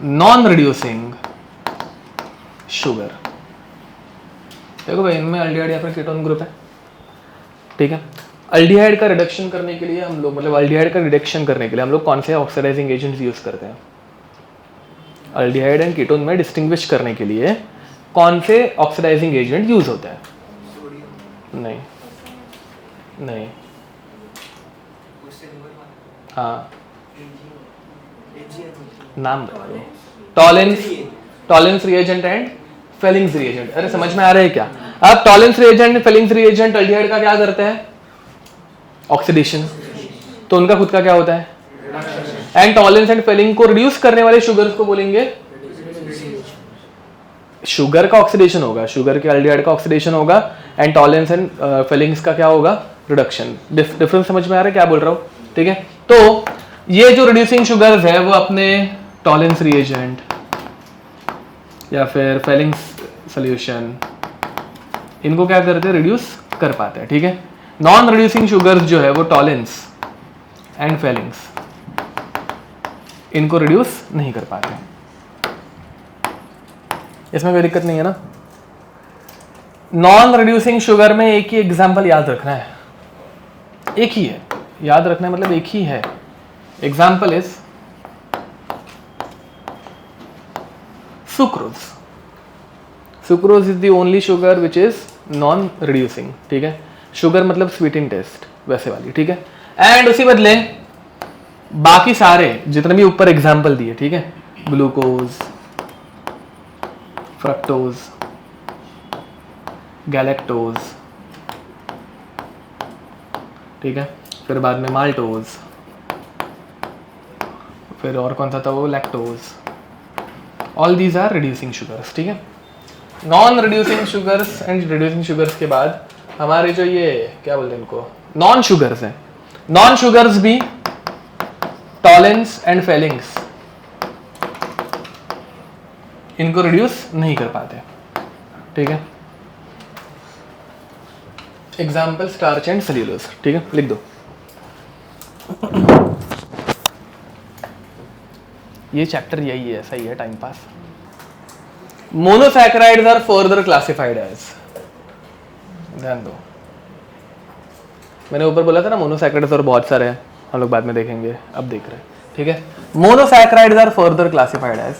non reducing sugar. देखो भाई, इनमें अल्डिहाइड या फिर कीटोन ग्रुप है. ठीक है, अल्डिहाइड का रिडक्शन करने के लिए हम लोग, मतलब अल्डिहाइड का रिडक्शन करने के लिए हम लोग कौन से ऑक्सीडाइजिंग एजेंट्स यूज करते हैं? अल्डिहाइड एंड कीटोन में डिस्टिंग्विश करने के लिए कौन से ऑक्सीडाइजिंग एजेंट यूज होते हैं? नहीं नहीं, हाँ नाम बता दो. Tollens reagent and Fehling's reagent. अरे समझ में आ रहा है क्या? अब Tollens reagent and Fehling's reagent aldehyde का क्या करते हैं? ऑक्सीडेशन. तो उनका खुद का क्या होता है? एंड टॉलेंस एंड फेलिंग को रिड्यूस करने वाले शुगर्स को बोलेंगे. शुगर का ऑक्सीडेशन होगा, शुगर के अल्डिहाइड का ऑक्सीडेशन होगा, एंड टॉलेंस एंड फेलिंग्स का क्या होगा? रिडक्शन. डिफरेंस समझ में आ रहा है क्या बोल रहा हूँ? ठीक है, तो ये जो रिड्यूसिंग शुगर्स है वो अपने टॉलेंस रिएजेंट या फिर फेलिंग्स सॉल्यूशन, इनको क्या करते हैं? रिड्यूस कर पाते हैं. ठीक है, नॉन रिड्यूसिंग शुगर्स जो है वो टॉलेंस एंड फेलिंग्स, इनको रिड्यूस नहीं कर पाते. इसमें कोई दिक्कत नहीं है ना? नॉन रिड्यूसिंग शुगर में एक ही एग्जांपल याद रखना है, एक ही है, याद रखना है मतलब एक ही है. Example is sucrose. Sucrose is the only sugar which is non reducing. ठीक है, शुगर मतलब स्वीट इन टेस्ट, वैसे वाली. ठीक है, एंड उसी बदले बाकी सारे जितने भी ऊपर एग्जांपल दिए, ठीक है, ग्लूकोज, फ्रक्टोज, गैलेक्टोज, ठीक है, फिर बाद में माल्टोज, फिर और कौन सा था वो? Lactose. All these are reducing sugars. ठीक है, non reducing sugars and reducing sugars के बाद हमारे जो ये क्या बोलते हैं इनको? नॉन शुगर्स हैं. नॉन शुगर्स भी टॉलेंस एंड फेलिंग्स, इनको रिड्यूस नहीं कर पाते. ठीक है, एग्जाम्पल स्टार्च एंड सेल्यूलोज. ठीक है, लिख दो. ये चैप्टर यही है, सही है, time pass. Monosaccharides are further classified as, ध्यान दो, मैंने ऊपर बोला था ना मोनोसैकेराइड्स और बहुत सारे हैं, हम लोग बाद में देखेंगे, अब देख रहे हैं. ठीक है, monosaccharides are further classified as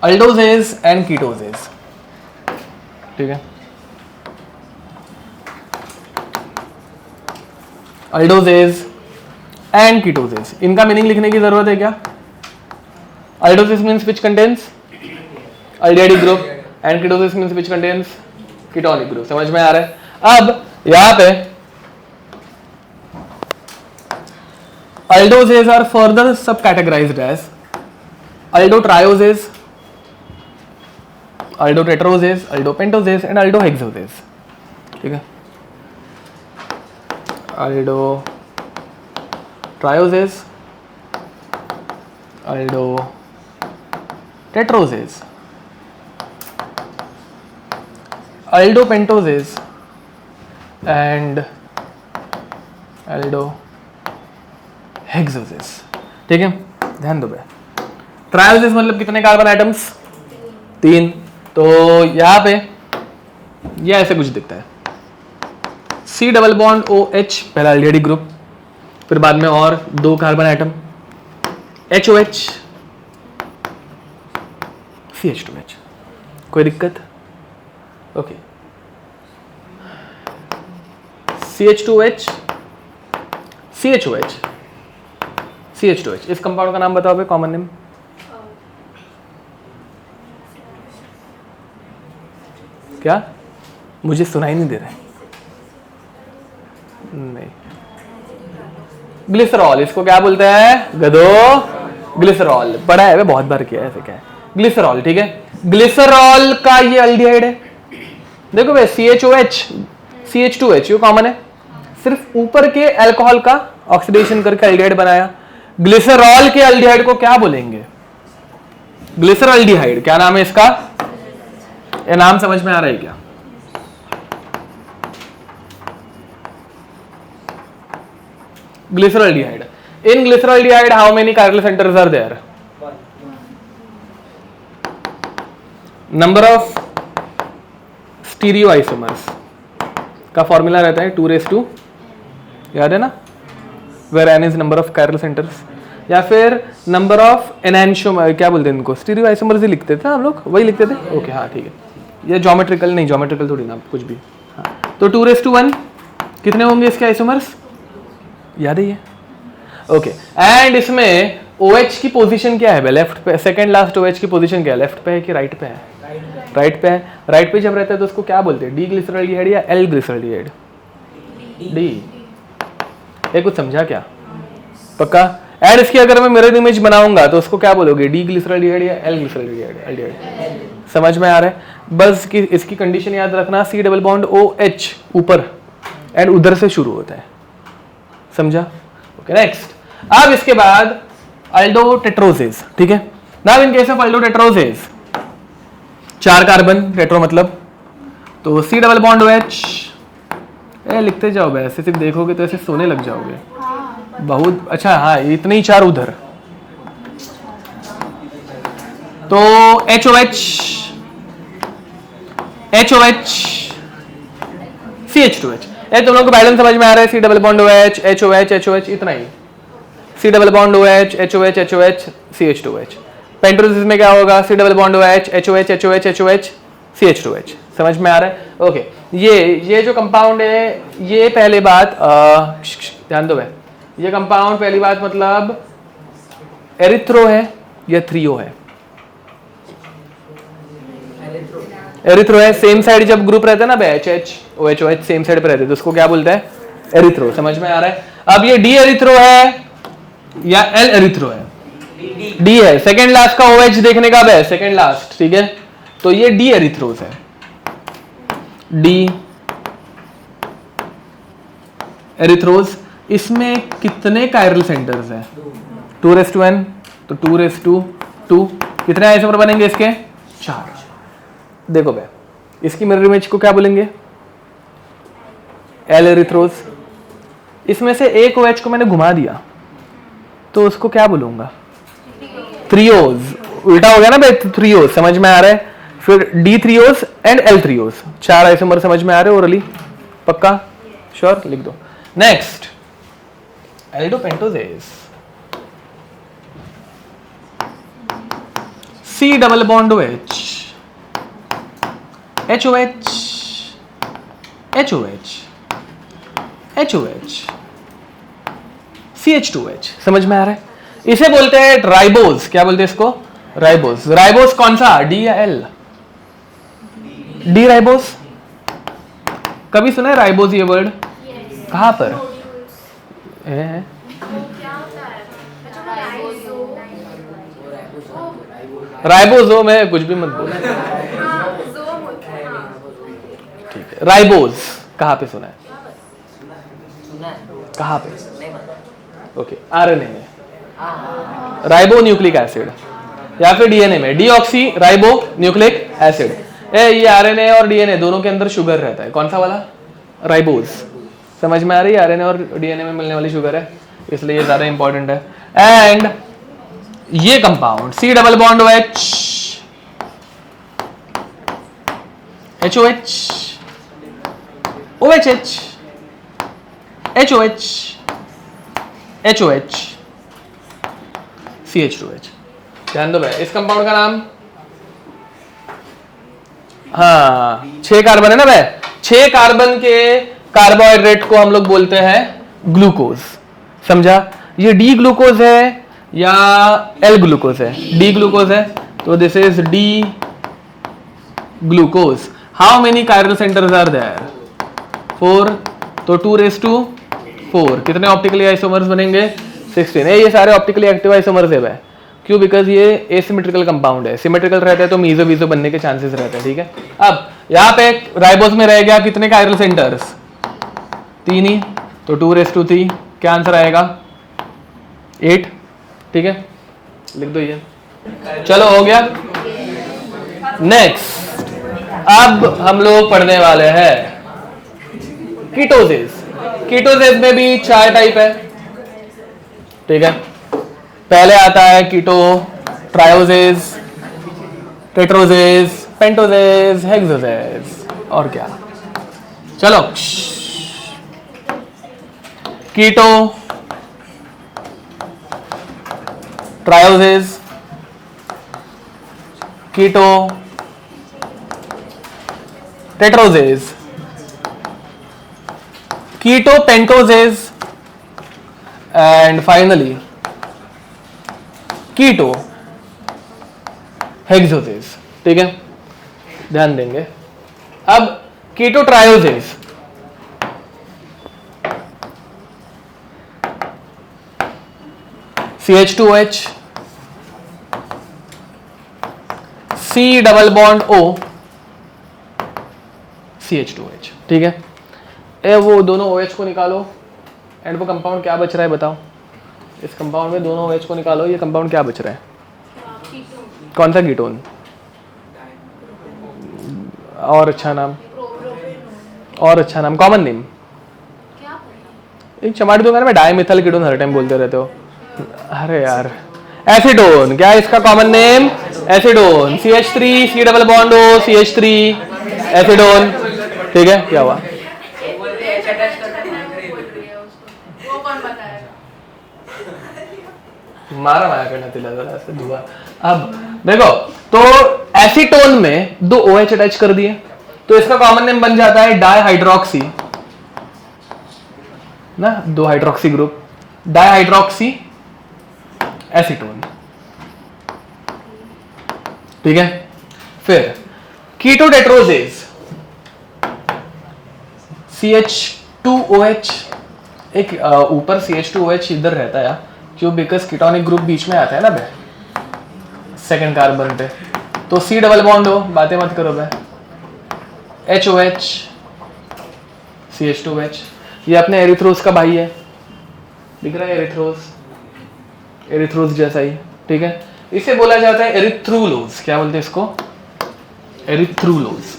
aldoses and ketoses. ठीक है, अल्डोजेज एंड कीटोजेज, इनका मीनिंग लिखने की जरूरत है क्या? Aldoses means which contains aldehyde group and ketoses means which contains ketonic group. समझ में आ रहा है? अब यहां पे aldoses are further sub categorized as aldotrioses, aldotetroses, aldopentoses and aldohexoses. ठीक है, अल्डोट्रायोजेज, अल्डोटेट्रोजेज, अल्डोपेंटोजेज एंड अल्डोहेक्सोजेज. ठीक है, ध्यान दो भाई, ट्रायोसिस मतलब कितने कार्बन एटम्स? 3। तो यहाँ पे ये ऐसे कुछ दिखता है, C डबल बॉन्ड OH पहला एल्डिहाइड ग्रुप, फिर बाद में और 2 कार्बन एटम HOH CH2H। कोई दिक्कत? Okay, CH2H CHOH CH2H। इस कंपाउंड का नाम बताओ भाई, कॉमन नेम। क्या? मुझे सुनाई नहीं दे रहा है। नहीं, ग्लिसरॉल। इसको क्या बोलते हैं गधो? ग्लिसरॉल। पढ़ा है, बहुत बार किया है। ऐसे क्या है? ग्लिसरॉल। ठीक है, ग्लिसरॉल का ये एल्डिहाइड है। देखो भाई, CHOH CH2H ये कॉमन है, सिर्फ ऊपर के अल्कोहल का ऑक्सीडेशन करके एल्डिहाइड बनाया। ग्लिसरॉल के एल्डिहाइड को क्या बोलेंगे? ग्लिसरॉल्डिहाइड। क्या नाम है इसका? ये नाम समझ में आ रहा है क्या? Glyceraldehyde. In glyceraldehyde, how many chiral centers are there? Number of stereoisomers का फॉर्मूला रहता है 2:, याद है ना, where n is number of chiral centers, या फिर नंबर ऑफ एनैंशियोमर, क्या बोलते हैं इनको? स्टीरियोआइसोमर्स ही लिखते थे हम लोग, वही लिखते थे। ओके हाँ ठीक है, ये ज्योमेट्रिकल नहीं, ज्योमेट्रिकल थोड़ी ना कुछ भी। हाँ, तो 2:1 कितने होंगे इसके आइसोमर्स? याद है ये? ओके, एंड इसमें OH की पोजीशन क्या है? लेफ्ट पे। सेकंड लास्ट OH की पोजीशन क्या है? लेफ्ट पे है कि राइट पे है? राइट पे है। राइट पे जब रहता है तो उसको क्या बोलते हैं? डी ग्लिसरॉल्डिहाइड या एल ग्लिसरॉल्डिहाइड? डी। ये कुछ समझा क्या? पक्का? एंड इसकी अगर मैं मिरर इमेज बनाऊंगा तो उसको क्या बोलोगे? डी ग्लिसरॉल्डिहाइड या एल ग्लिसरॉल्डिहाइड? समझ में आ रहा है? बस कि इसकी कंडीशन याद रखना, C डबल बॉन्ड OH ऊपर एंड उधर से शुरू होता है। समझा? Okay, next. अब इसके बाद अल्डोटेट्रोजेस। ठीक है, now in case of aldotetroses 4 carbon, tetro मतलब, तो C डबल बॉन्ड OH। लिखते जाओ बे, ऐसे सिर्फ देखोगे तो ऐसे सोने लग जाओगे। बहुत अच्छा। हाँ, इतने ही 4 उधर, तो HOH CH2H। तुम लोग को बैलेंस समझ में आ रहा है? C double bond OH HOH इतना ही, C double bond OH HOH CH2H। पेंटोसिस में क्या होगा? C double bond OH HOH CH2H। समझ में आ रहा है? ओके, ये जो कंपाउंड है, ये पहले बात ध्यान दो भाई, ये कंपाउंड पहली बात मतलब एरिथ्रो है या थ्रियो है? एरिथ्रो है। सेम साइड जब ग्रुप रहता है ना HH OH सेम साइड पे रहते हैं तो उसको क्या बोलते हैं? एरिथ्रो। समझ में आ रहा है? अब ये डी एरिथ्रो है या एल एरिथ्रो है? डी है। सेकेंड लास्ट का OH देखने का है, सेकेंड लास्ट। ठीक है, तो ये डी एरिथ्रोज है। D erythrose. इसमें कितने कायरल सेंटर्स हैं? 2:1, तो 2:2 कितने आइसोमर बनेंगे इसके? 4। देखो भाई, इसकी मिरर इमेज को क्या बोलेंगे? L erythrose. इसमें से एक OH को मैंने घुमा दिया तो उसको क्या बोलूंगा? थ्रियोज। उल्टा हो गया ना भाई, थ्रियोज। समझ में आ रहा है? फिर डी थ्रियोज एंड एल थ्रियोज, 4 आइसोमर। समझ में आ रहे हो ओरली? पक्का? श्योर? लिख दो। Next, aldopentoses. C double bond OH HOH CH2H। समझ में आ रहा है? इसे बोलते हैं राइबोज। क्या बोलते हैं इसको? राइबोज। राइबोज कौन सा? डी या एल? D ribose. कभी सुना है राइबोज ये वर्ड? कहां पर है? राइबोजो में कुछ भी मत बोलो। ठीक है, राइबोज कहां पे सुना है? कहां पे? ओके, आरएनए में राइबो न्यूक्लिक एसिड, या फिर डीएनए में डीऑक्सी राइबो न्यूक्लिक एसिड। ये आरएनए और डीएनए दोनों के अंदर शुगर रहता है। कौन सा वाला? राइबोज। समझ में आ रही है? आरएनए और डीएनए में मिलने वाली शुगर है, इसलिए ये ज्यादा इंपॉर्टेंट है। एंड ये compound C double bond OH, HOH, OHH, HOH, HOH, CH2H। ध्यान दो भाई, इस कंपाउंड का नाम, हाँ 6 कार्बन है ना भाई, 6 कार्बन के कार्बोहाइड्रेट को हम लोग बोलते हैं ग्लूकोज। समझा? ये डी ग्लूकोज है या एल ग्लूकोज है? डी ग्लूकोज है, तो this is D glucose. How many chiral centres are there? 4, तो 2⁴ कितने ऑप्टिकली आइसोमर्स बनेंगे? 16। ये सारे ऑप्टिकली एक्टिव आइसोमर्स है भाई। क्यों? बिकॉज ये एसिमेट्रिकल कंपाउंड है। सिमेट्रिकल रहता है तो मीजो वीजो बनने के चांसेस रहते हैं। ठीक है, अब यहाँ पे राइबोस में रह गया कितने कायरल सेंटर्स? 3 ही, तो 2�3। क्या आंसर आएगा? 8। ठीक है, लिख दो ये। चलो हो गया। नेक्स्ट, अब हम लोग पढ़ने वाले हैं कीटोसिस। कीटोसिस में भी 4 टाइप है। ठीक है, पहले आता है कीटो ट्रायोसिस, टेट्रोसिस, पेंटोसिस, हेक्सोसिस। और क्या? चलो, कीटो ट्रायोसिस, कीटो टेट्रोसिस, कीटो पेंटोसिस एंड फाइनली कीटो हेक्सोसिस। ठीक है, ध्यान देंगे। अब कीटो ट्रायोसिस, CH2OH, C double bond O, CH2OH। ठीक है, ए वो दोनों OH को निकालो एंड वो कंपाउंड क्या बच रहा है बताओ? इस कंपाउंड में दोनों OH को निकालो, ये कंपाउंड क्या बच रहा है? कौन सा कीटोन? और अच्छा नाम, और अच्छा नाम, कॉमन नेम एक चमाट दूंगा ना मैं, डाइमिथाइल कीटोन हर टाइम बोलते रहते हो। अरे यार, एसीटोन। क्या है इसका common name? Acetone. CH3, C double bond O, CH3, acetone. ठीक है, क्या हुआ? मारा माया करना तिला जरा ऐसे धुआ। अब देखो, तो एसीटोन में 2 OH अटैच कर दिए, तो इसका कॉमन नेम बन जाता है डाइहाइड्रोक्सी ना, 2 हाइड्रोक्सी ग्रुप, डाइहाइड्रोक्सी एसीटोन। ठीक है, फिर कीटोटेट्रोसिस, CH2OH, एक ऊपर CH2OH इधर रहता है क्यों? बिकॉज कीटोनिक ग्रुप बीच में आता है ना बे, सेकंड कार्बन पे, तो C डबल बॉन्ड हो, बातें मत करो बे, HOH, CH2OH। ये अपने एरिथ्रोस का भाई है, दिख रहा है एरिथ्रोस, एरिथ्रोस जैसा ही। ठीक है, इसे बोला जाता है एरिथ्रूलोज। क्या बोलते हैं इसको? एरिथ्रूलोज।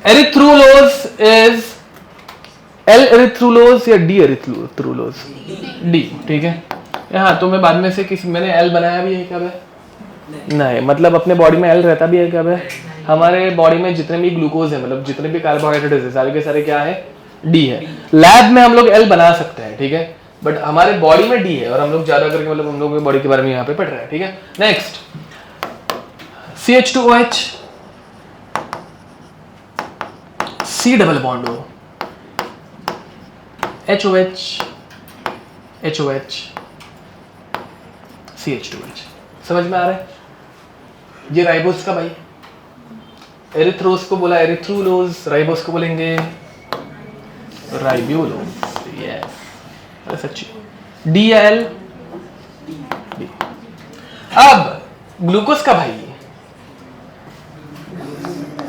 एरिथ्रूलोज इज एल एरिथ्रूलोज या डी एरिथ्रूलोज? डी। ठीक है, हाँ, तो मैं बाद में से किसी, मैंने एल बनाया भी है क्या है? नहीं, मतलब अपने बॉडी में एल रहता भी है क्या है? हमारे बॉडी में जितने भी ग्लूकोज है, मतलब जितने भी कार्बोहाइड्रेट है, सारे के सारे क्या है? डी है। लैब में हम लोग एल बना सकते हैं, ठीक है, बट हमारे बॉडी में डी है, और हम लोग ज्यादा करके मतलब हम लोग की बॉडी के बारे में यहाँ पे पढ़ रहे हैं। ठीक है, next CH2OH, C double bond O, HOH, HOH, CH2H। समझ में आ रहा है? ये राइबोस का भाई, एरिथ्रोस को बोला एरिथ्रूलोज, राइबोस को बोलेंगे राइब्यूलोज। यस, अरे सच्ची, DL। अब ग्लूकोज का भाई,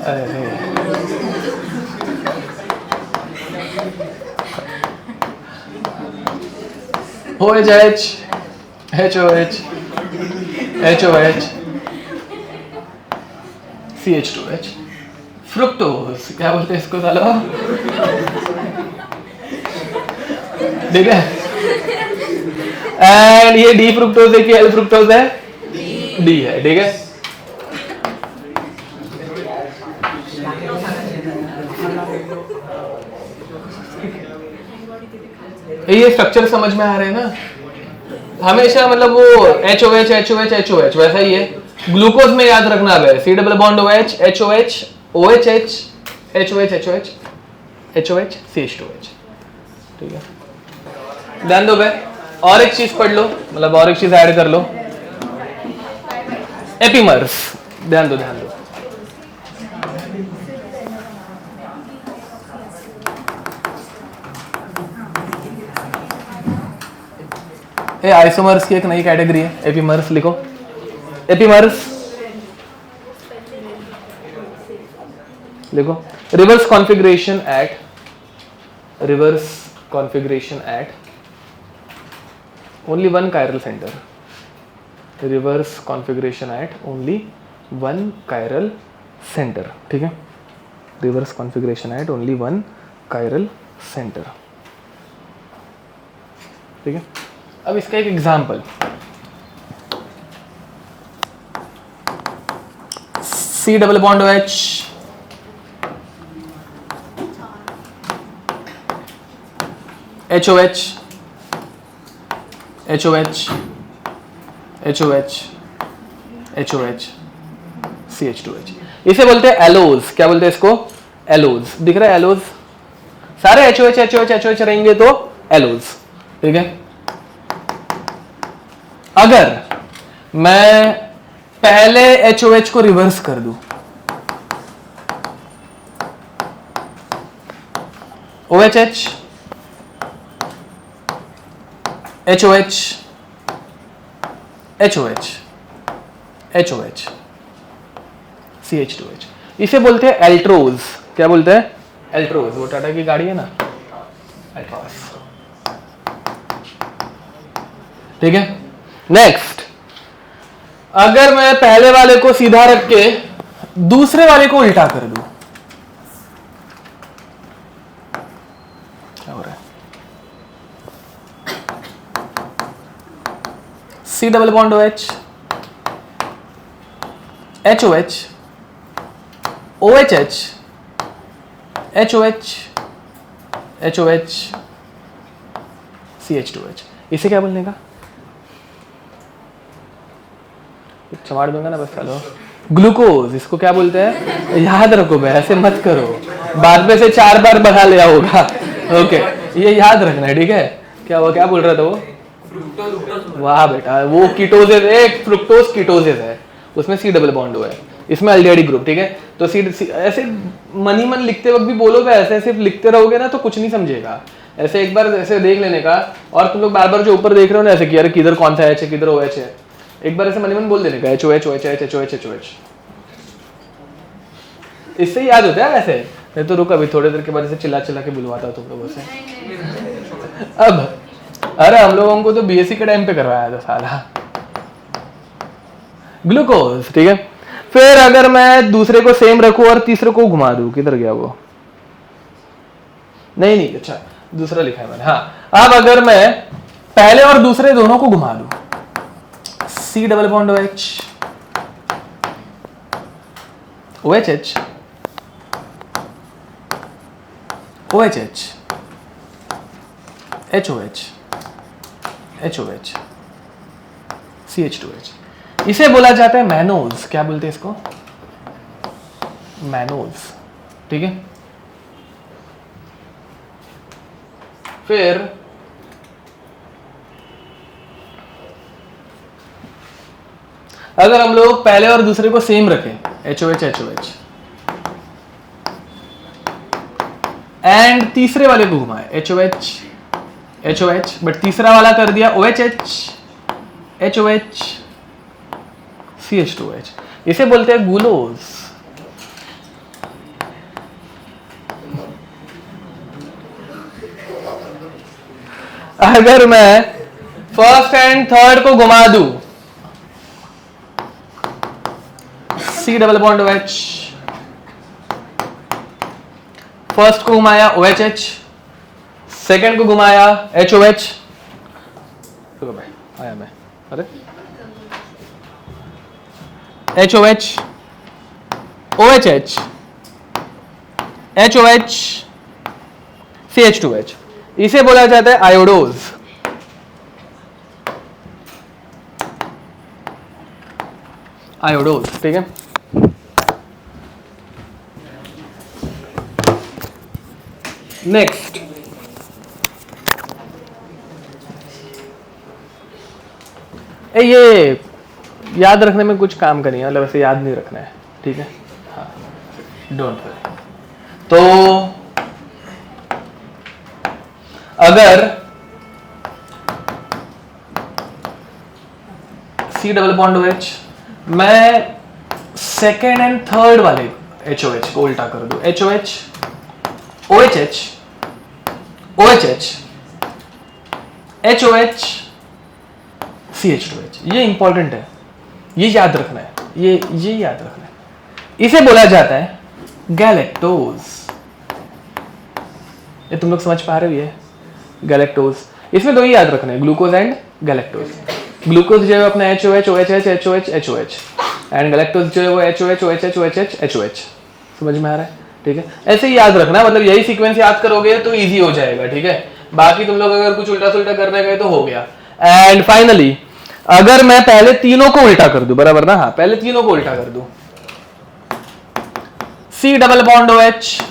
अरे OH, HOH, HOH, CH2H, fructose. क्या बोलते हैं इसको सालो? ठीक है, एंड ये डी फ्रुक्टोज है कि एल फ्रुक्टोज है? डी है, ठीक है। ये स्ट्रक्चर समझ में आ रहे हैं ना? हमेशा मतलब वो HOH HOH HOH वैसा ही है। ग्लूकोज में याद रखना है C double bond OH HOH OHH HOH HOH HOH CH2H, ठीक है। ध्यान दो भाई, और एक चीज पढ़ लो, मतलब और एक चीज ऐड कर लो, एपिमर्स। ध्यान दो ध्यान दो, ये आइसोमर्स की एक नई कैटेगरी है, एपिमर्स लिखो। एपिमर्स लिखो, reverse configuration at only one chiral centre. Reverse configuration at only one chiral centre, ठीक है। Reverse configuration at only one chiral centre, ठीक है। अब इसका एक example, C double bond OH HOH HOH HOH HOH CH2H, इसे बोलते हैं एलोज। क्या बोलते हैं इसको? एलोज। दिख रहा है एलोज? सारे HOH HOH HOH रहेंगे तो एलोज, ठीक है। अगर मैं पहले HOH को रिवर्स कर दूं, OHH HOH HOH HOH CH2H, इसे बोलते हैं एल्ट्रोज। क्या बोलते हैं? एल्ट्रोज। वो टाटा की गाड़ी है ना, एल्ट्रोज, ठीक है। नेक्स्ट, अगर मैं पहले वाले को सीधा रख के दूसरे वाले को उल्टा कर दूं, क्या हो रहा है? C double bond OH HOH OHH HOH HOH CH2H, इसे क्या बोलने का? चमाड़ दूंगा ना बस, चलो। ग्लूकोज, इसको क्या बोलते हैं? याद रखो भाई, ऐसे मत करो, बाद में से 4 बार बना लिया होगा। ओके, ये याद रखना है, ठीक है। क्या हुआ, क्या बोल रहा था वो? वाह बेटा, वो कीटोजेस है, फ्रुक्टोज कीटोजेस है, उसमें C डबल बॉन्ड है, इसमें एल्डिहाइड ग्रुप, ठीक है। तो ऐसे मनी मन लिखते वक्त भी बोलोगे, ऐसे सिर्फ लिखते रहोगे ना तो कुछ नहीं समझेगा। ऐसे एक बार ऐसे देख लेने का, और तुम लोग बार बार जो ऊपर देख रहे हो ना ऐसे कि यार किधर कौन सा H है किधर OH है, एक बार ऐसे मनी मन बोल देने का HOH OHH HOH HOH, इससे याद होता है वैसे। नहीं तो रुक, अभी थोड़ी देर के बाद ऐसे चिल्ला चिल्ला के बुलवाता हूँ तुम लोगों से। अब अरे हम लोगों को तो BSc के टाइम पे करवाया था साला। ग्लूकोज, ठीक है। फिर अगर मैं दूसरे को सेम रखूं और तीसरे को घुमा दूं, किधर गया वो? नहीं, अच्छा दूसरा लिखा है मैंने, हाँ। अब अगर मैं पहले और दूसरे दोनों को घुमा दूं, C double bond OH OHH OHH HOH HOH CH2H, इसे बोला जाता है मैनोज। क्या बोलते हैं इसको? मैनोज, ठीक है। फिर अगर हम लोग पहले और दूसरे को सेम रखें, HOH HOH, एंड तीसरे वाले को घुमाए HOH HOH, बट तीसरा वाला कर दिया OHH HOH CH2H, इसे बोलते हैं गुलोज। अगर मैं फर्स्ट एंड थर्ड को घुमा दूं, C double bond OH, first को घुमाया OHH, सेकंड को घुमाया HOH, आया मैं, अरे HOH OHH HOH CH2H, इसे बोला जाता है आयोडोज। आयोडोज, ठीक है। नेक्स्ट, ये याद रखने में कुछ काम का नहीं है, मतलब वैसे याद नहीं रखना है, ठीक है, हाँ, डोंट वरी। तो अगर C डबल बॉन्ड OH, मैं सेकेंड एंड थर्ड वाले HOH को उल्टा कर दूं, HOH OHH OHH HOH CH2H, ये इंपॉर्टेंट है, ये याद रखना है, ये याद रखना है। इसे बोला जाता है गैलेक्टोज। ये तुम लोग समझ पा रहे हो, ये गैलेक्टोज। इसमें दो ही याद रखना है, ग्लूकोज एंड गैलेक्टोज। ग्लूकोज जो है अपना HOH OHH HOH HOH, and galactose जो है वो HOH OHH OHH HOH। समझ में आ रहा है, ठीक है। ऐसे ही याद रखना, मतलब यही सीक्वेंस याद करोगे तो इजी हो जाएगा, ठीक है। बाकी तुम लोग अगर कुछ उल्टा सुल्टा करने गए तो हो गया। एंड फाइनली अगर मैं पहले तीनों को उल्टा कर दूं, बराबर ना, हाँ, पहले तीनों को उल्टा कर दूं, C double bond OH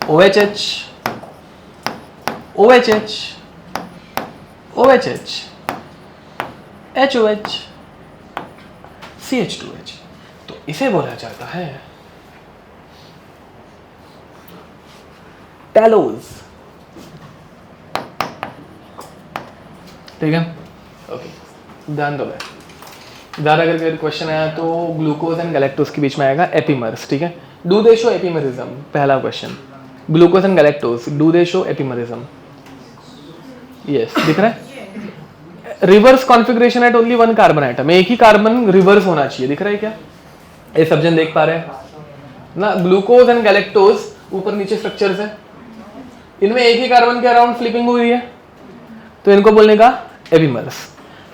OHH OHH OHH HOH CH2H, तो इसे बोला जाता है टैलोज, ठीक है। ओके, ध्यान दो भाई, ज़्यादा करके क्वेश्चन आया तो ग्लूकोज एंड गैलेक्टोज के बीच में आएगा एपिमर्स, ठीक है। डू दे शो एपिमरिज्म, पहला question, glucose and galactose do they show epimerism? Yes, दिख रहा है। Reverse configuration at only one carbon item, एक ही कार्बन रिवर्स होना चाहिए, दिख रहा है क्या? ये सब जन देख पा रहे हैं ना। ग्लूकोज एंड गैलेक्टोज ऊपर नीचे स्ट्रक्चर्स है, इनमें एक ही कार्बन के अराउंड फ्लिपिंग हुई है, तो इनको बोलने का एपिमर्स।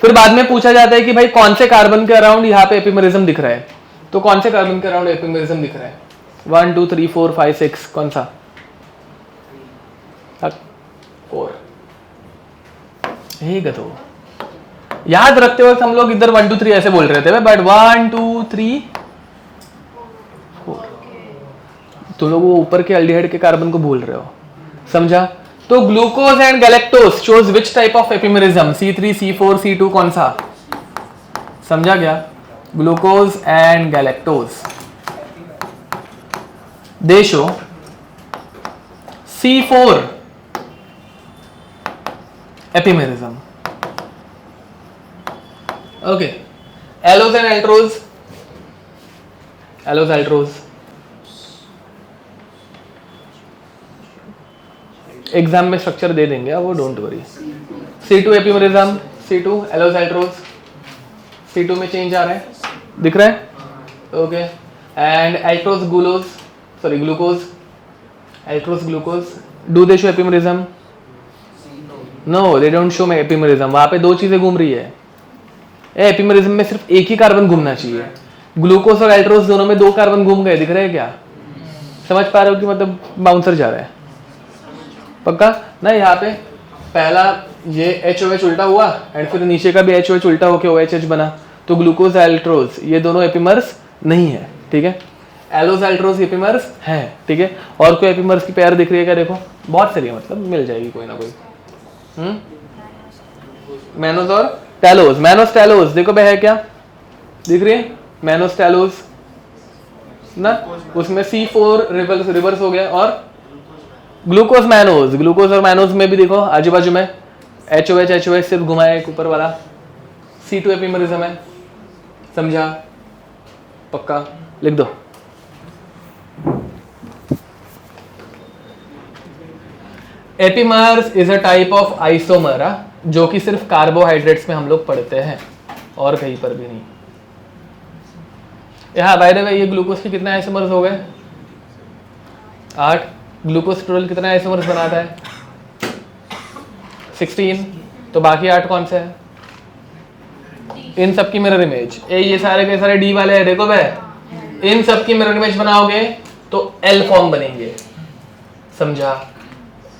फिर बाद में पूछा जाता है कि भाई कौन से कार्बन के अराउंड यहाँ पे एपिमरिज्म दिख रहा है, तो कौन से कार्बन के अराउंड एपिमरिज्म दिख रहा है? 1 2 3 4 5 6, कौन सा? 4। हे गधो, याद रखते वक्त हम लोग इधर 1 2 3 ऐसे बोल रहे थे, बट 1 2 3 4, तुम लोग वो ऊपर के अल्डिहाइड के कार्बन को भूल रहे हो, समझा? तो glucose and galactose shows which type of epimerism? C3 C4 C2, कौन सा? समझा क्या? Glucose and galactose they show C4 epimerism. Okay, allose and altrose, allose altrose exam में स्ट्रक्चर दे देंगे, अब वो don't worry. C2 epimerism, C2 allose altrose, C2 में चेंज आ रहा है, दिख रहा है? Okay, and altrose glucose, sorry glucose, altrose glucose, do they show epimerism? No, they don't show एपिमरिज्म। वहां पे दो चीजें घूम रही है, एपिमरिज्म में सिर्फ एक ही कार्बन घूमना चाहिए। ग्लूकोज और एल्ट्रोज दोनों में 2 कार्बन घूम गए, दिख रहे हैं क्या? समझ पा रहे हो कि मतलब बाउंसर जा रहा है, पक्का ना? यहाँ पे पहला ये HOH उल्टा हुआ एंड फिर नीचे का भी HOH उल्टा होके OHH बना, तो ग्लूकोज एल्ट्रोज ये दोनों एपिमर्स नहीं है, ठीक है। एलोज एल्ट्रोज एपिमर्स है, ठीक है। और कोई एपिमर्स की पेयर दिख रही है क्या? देखो, बहुत सारी है, मतलब मिल जाएगी कोई ना कोई। मैनोज और टैलोज, मैनोस टैलोज देखो भाई है क्या, दिख रही है? मैनोस टैलोज ना, उसमें C4 रिवर्स हो गया, और ग्लूकोज मैनोज, ग्लूकोज और मैनोज में भी देखो आजू बाजू में HOH सिर्फ घुमाया एक ऊपर वाला, C2 एपिमरिज्म है, समझा? पक्का लिख दो। Epimers is a type of isomer, जो कि सिर्फ कार्बोहाइड्रेट्स में हम लोग पढ़ते हैं और कहीं पर भी नहीं। यहाँ बाय द वे ये ग्लूकोज के कितने आइसोमर्स हो गए? 8। ग्लूकोज टोटल कितना आइसोमर्स बनाता है? 16। तो बाकी 8 कौन से हैं? इन सब की मिरर इमेज ये सारे के सारे डी वाले हैं। देखो भाई इन सब की मिरर इमेज बनाओगे तो एल फॉर्म बनेंगे, समझा?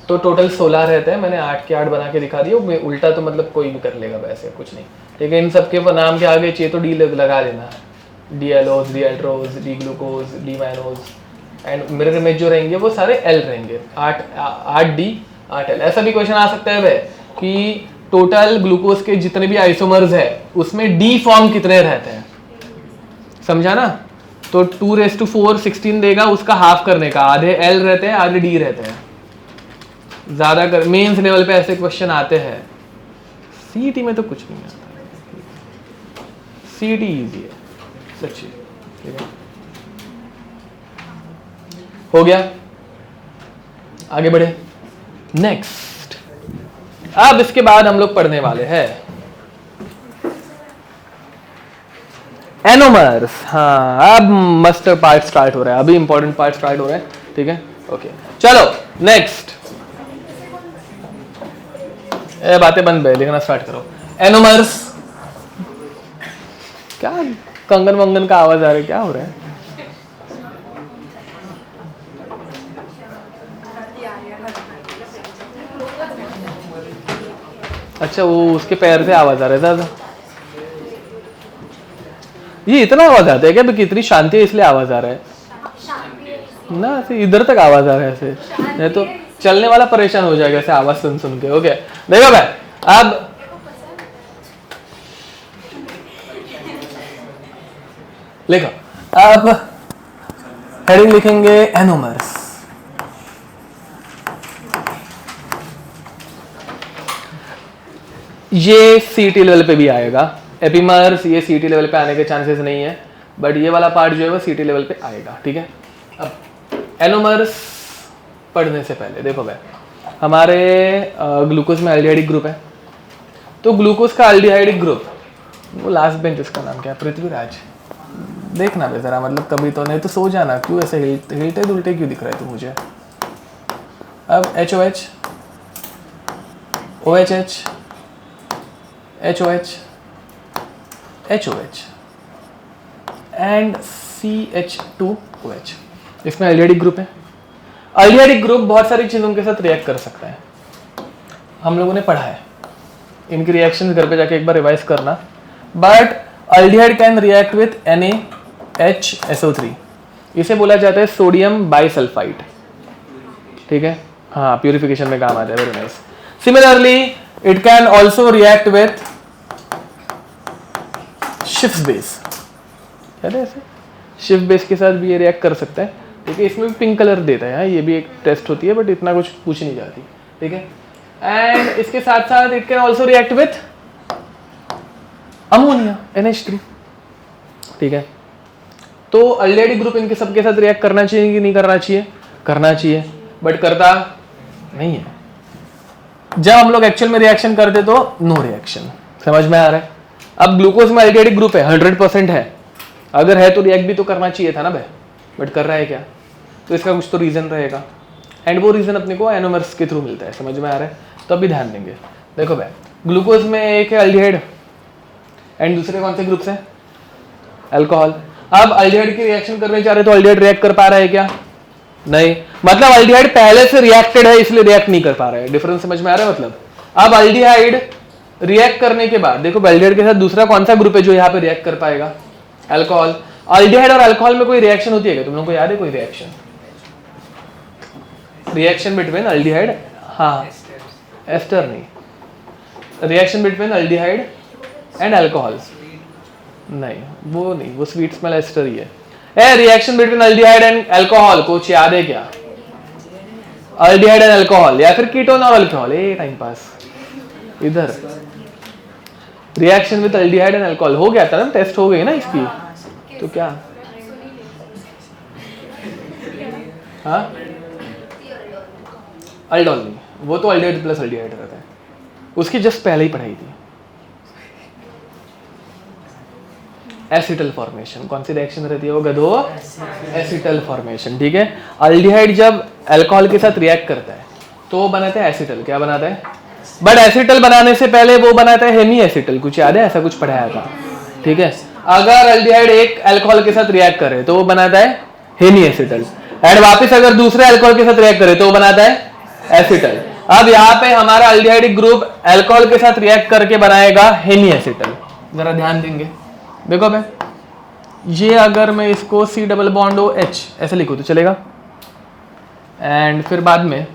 तो टोटल 16 रहते हैं, मैंने 8 के 8 बना के दिखा दिया। उल्टा तो मतलब कोई भी कर लेगा, वैसे कुछ नहीं, ठीक है? इन सब के नाम के आगे चाहिए तो डी लगा देना, D allose, D altrose, D glucose, D mannose, and mirror image जो रहेंगे वो सारे एल रहेंगे, 8 डी 8 एल। ऐसा भी क्वेश्चन आ सकता है भाई कि टोटल ग्लूकोज के जितने भी आइसोमर्स है उसमें डी फॉर्म कितने रहते हैं, समझा ना? तो 2⁴ 16 देगा, उसका हाफ करने का, आधे एल रहते हैं आधे डी रहते हैं। ज्यादा कर मेंस लेवल पे ऐसे क्वेश्चन आते हैं, सीईटी में तो कुछ नहीं आता, सीईटी इजी है सच्ची, ठीक है? हो गया, आगे बढ़े नेक्स्ट। अब इसके बाद हम लोग पढ़ने वाले हैं एनोमर्स। हाँ, अब मस्टर पार्ट स्टार्ट हो रहा है, अभी इंपॉर्टेंट पार्ट स्टार्ट हो रहा है, ठीक है? ओके चलो नेक्स्ट। बातें बंद है, लिखना स्टार्ट करो। एनोमर्स, क्या कंगन वंगन का आवाज आ रहा है, क्या हो रहा है? अच्छा, वो उसके पैर से आवाज आ रहा है दादा। ये इतना आवाज आता है क्या? कितनी शांति है इसलिए आवाज आ रहा है ना, इधर तक आवाज आ रहा है ऐसे, नहीं तो चलने वाला परेशान हो जाएगा ऐसे आवाज सुन सुन के। ओके देखो भाई, अब लिखो, अब हेडिंग लिखेंगे एनोमर्स। ये सीटी लेवल पे भी आएगा, एपिमर्स ये सीटी लेवल पे आने के चांसेस नहीं है, बट ये वाला पार्ट जो है वो सीटी लेवल पे आएगा, ठीक है? अब एनोमर्स पढ़ने से पहले देखो भाई, हमारे ग्लूकोज में एल्डिहाइडिक ग्रुप है, तो ग्लूकोज का एल्डिहाइडिक ग्रुप, वो लास्ट बेंच उसका नाम क्या है? पृथ्वीराज। देखना भाई जरा, मतलब कभी तो, नहीं तो सो जाना, क्यों ऐसे हिलते दुलटे क्यों दिख रहा है तू मुझे? अब HOH, OHH, HOH, HOH and CH2OH, इसमें एल्डिहाइडिक ग्रुप है। एल्डिहाइडिक ग्रुप बहुत सारी चीज़ों के साथ रिएक्ट कर सकता है, हम लोगों ने पढ़ा है, इनकी रिएक्शंस घर पे जाके एक बार रिवाइज करना। But aldehyde can react with NaHSO3, इसे बोला जाता है सोडियम बाइसल्फाइड, ठीक है? हाँ, प्यूरिफिकेशन में काम आता है, very nice. Similarly it can also react with shift base, याद है ऐसे? शिफ्ट बेस के साथ भी ये रिएक्ट कर सकता है, ठीक है? इसमें भी पिंक कलर देता है, ये भी एक टेस्ट होती है, बट इतना कुछ पूछ नहीं जाती, ठीक है? एंड इसके साथ साथ it can also react with ammonia NH3, ठीक है? तो एल्डिहाइडिक ग्रुप इनके सबके साथ रिएक्ट करना चाहिए कि नहीं करना चाहिए? करना चाहिए, बट करता नहीं है। जब हम लोग एक्चुअल में रिएक्शन करते तो नो रिएक्शन, समझ में आ रहा है? अब ग्लूकोज में एल्डिहाइडिक ग्रुप है, 100% है, अगर है तो रिएक्ट भी तो करना चाहिए था ना भाई, बट कर रहा है क्या? तो इसका कुछ तो रीजन रहेगा, एंड वो रीजन अपने को एनोमर्स के थ्रू मिलता है, समझ में आ रहा है? तो अभी ध्यान देंगे। देखो भाई, ग्लूकोज में एक है एल्डिहाइड एंड दूसरे कौन से ग्रुप से? अल्कोहल। अब एल्डिहाइड की रिएक्शन करने जा रहे तो एल्डिहाइड रिएक्ट कर पा रहा है क्या? नहीं, मतलब एल्डिहाइड पहले से रिएक्टेड है इसलिए रिएक्ट नहीं कर पा रहा है। डिफरेंस समझ में आ रहा है? मतलब अब एल्डिहाइड रिएक्ट करने के बाद देखो, एल्डिहाइड के साथ दूसरा कौन सा ग्रुप है जो यहाँ पे रिएक्ट कर पाएगा? अल्कोहल। एल्डिहाइड और अल्कोहल में कोई रिएक्शन होती है क्या? तुम लोगों को याद है कोई रिएक्शन? रिएक्शन बिटवीन एल्डिहाइड, हाँ एस्टर नहीं, reaction between aldehyde and alcohol नहीं, वो नहीं, वो स्वीट स्मेल एस्टर ही है। Reaction between aldehyde and alcohol कुछ याद है क्या? एल्डिहाइड एंड अल्कोहल या फिर कीटोन और अल्कोहल, टाइम पास। इधर reaction with aldehyde and alcohol हो गया था ना, टेस्ट हो गई ना इसकी, तो क्या? हाँ, अल्डोल नहीं, वो तो एल्डिहाइड प्लस एल्डिहाइड रहता है, उसकी जस्ट पहले ही पढ़ाई थी। एसिटल फॉर्मेशन, कौन सी रिएक्शन रहती है वो गधो? एसिटल फॉर्मेशन, ठीक है? एल्डिहाइड जब अल्कोहल के साथ रिएक्ट करता है तो वो बनाता है एसिटल, क्या बनाता है? बट एसिटल बनाने से पहले वो बनाता है हेमी एसिटल, कुछ याद है, ऐसा कुछ पढ़ाया था, ठीक है। अगर एल्डिहाइड एक अल्कोहल के साथ रिएक्ट करे तो वो बनाता है हेमी एसिटल, एंड वापस अगर दूसरे अल्कोहल के साथ रिएक्ट करे तो वो बनाता है एसिटल। अब यहाँ पे हमारा एल्डिहाइडिक ग्रुप अल्कोहल के साथ रिएक्ट करके बनाएगा हेमी एसिटल। जरा ध्यान देंगे, देखो भाई, ये अगर मैं इसको C double bond O H ऐसे लिखूं तो चलेगा, एंड फिर बाद में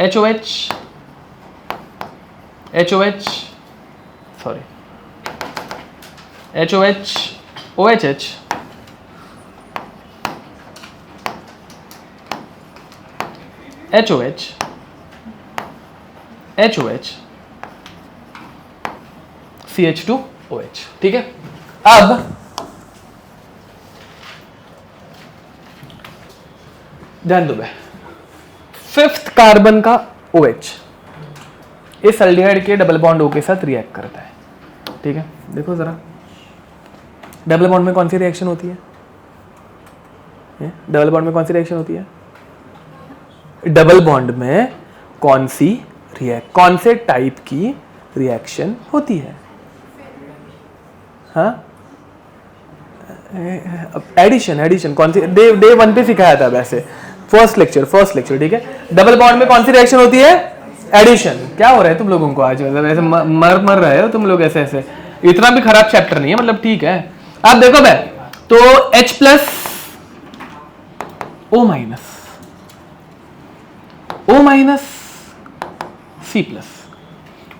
HOH sorry HOH OHH HOH HOH CH2OH, ठीक है। अब ध्यान दो भाई, फिफ्थ कार्बन का OH इस एल्डिहाइड के डबल बॉन्ड O के साथ रिएक्ट करता है, ठीक है। देखो जरा, डबल बॉन्ड में कौन सी रिएक्शन होती है? डबल बॉन्ड में कौन सी रिएक्शन होती है? डबल बॉन्ड में कौन से टाइप की रिएक्शन होती है? हाँ, एडिशन कौन सी? डे 1 पे सिखाया था वैसे, फर्स्ट लेक्चर, ठीक है। डबल बॉन्ड में कौन सी रिएक्शन होती है? एडिशन। क्या हो रहा है तुम लोगों को आज, मतलब ऐसे मर रहे हो तुम लोग ऐसे, इतना भी खराब चैप्टर नहीं है, मतलब ठीक है। आप देखो भाई, तो H plus O minus C plus.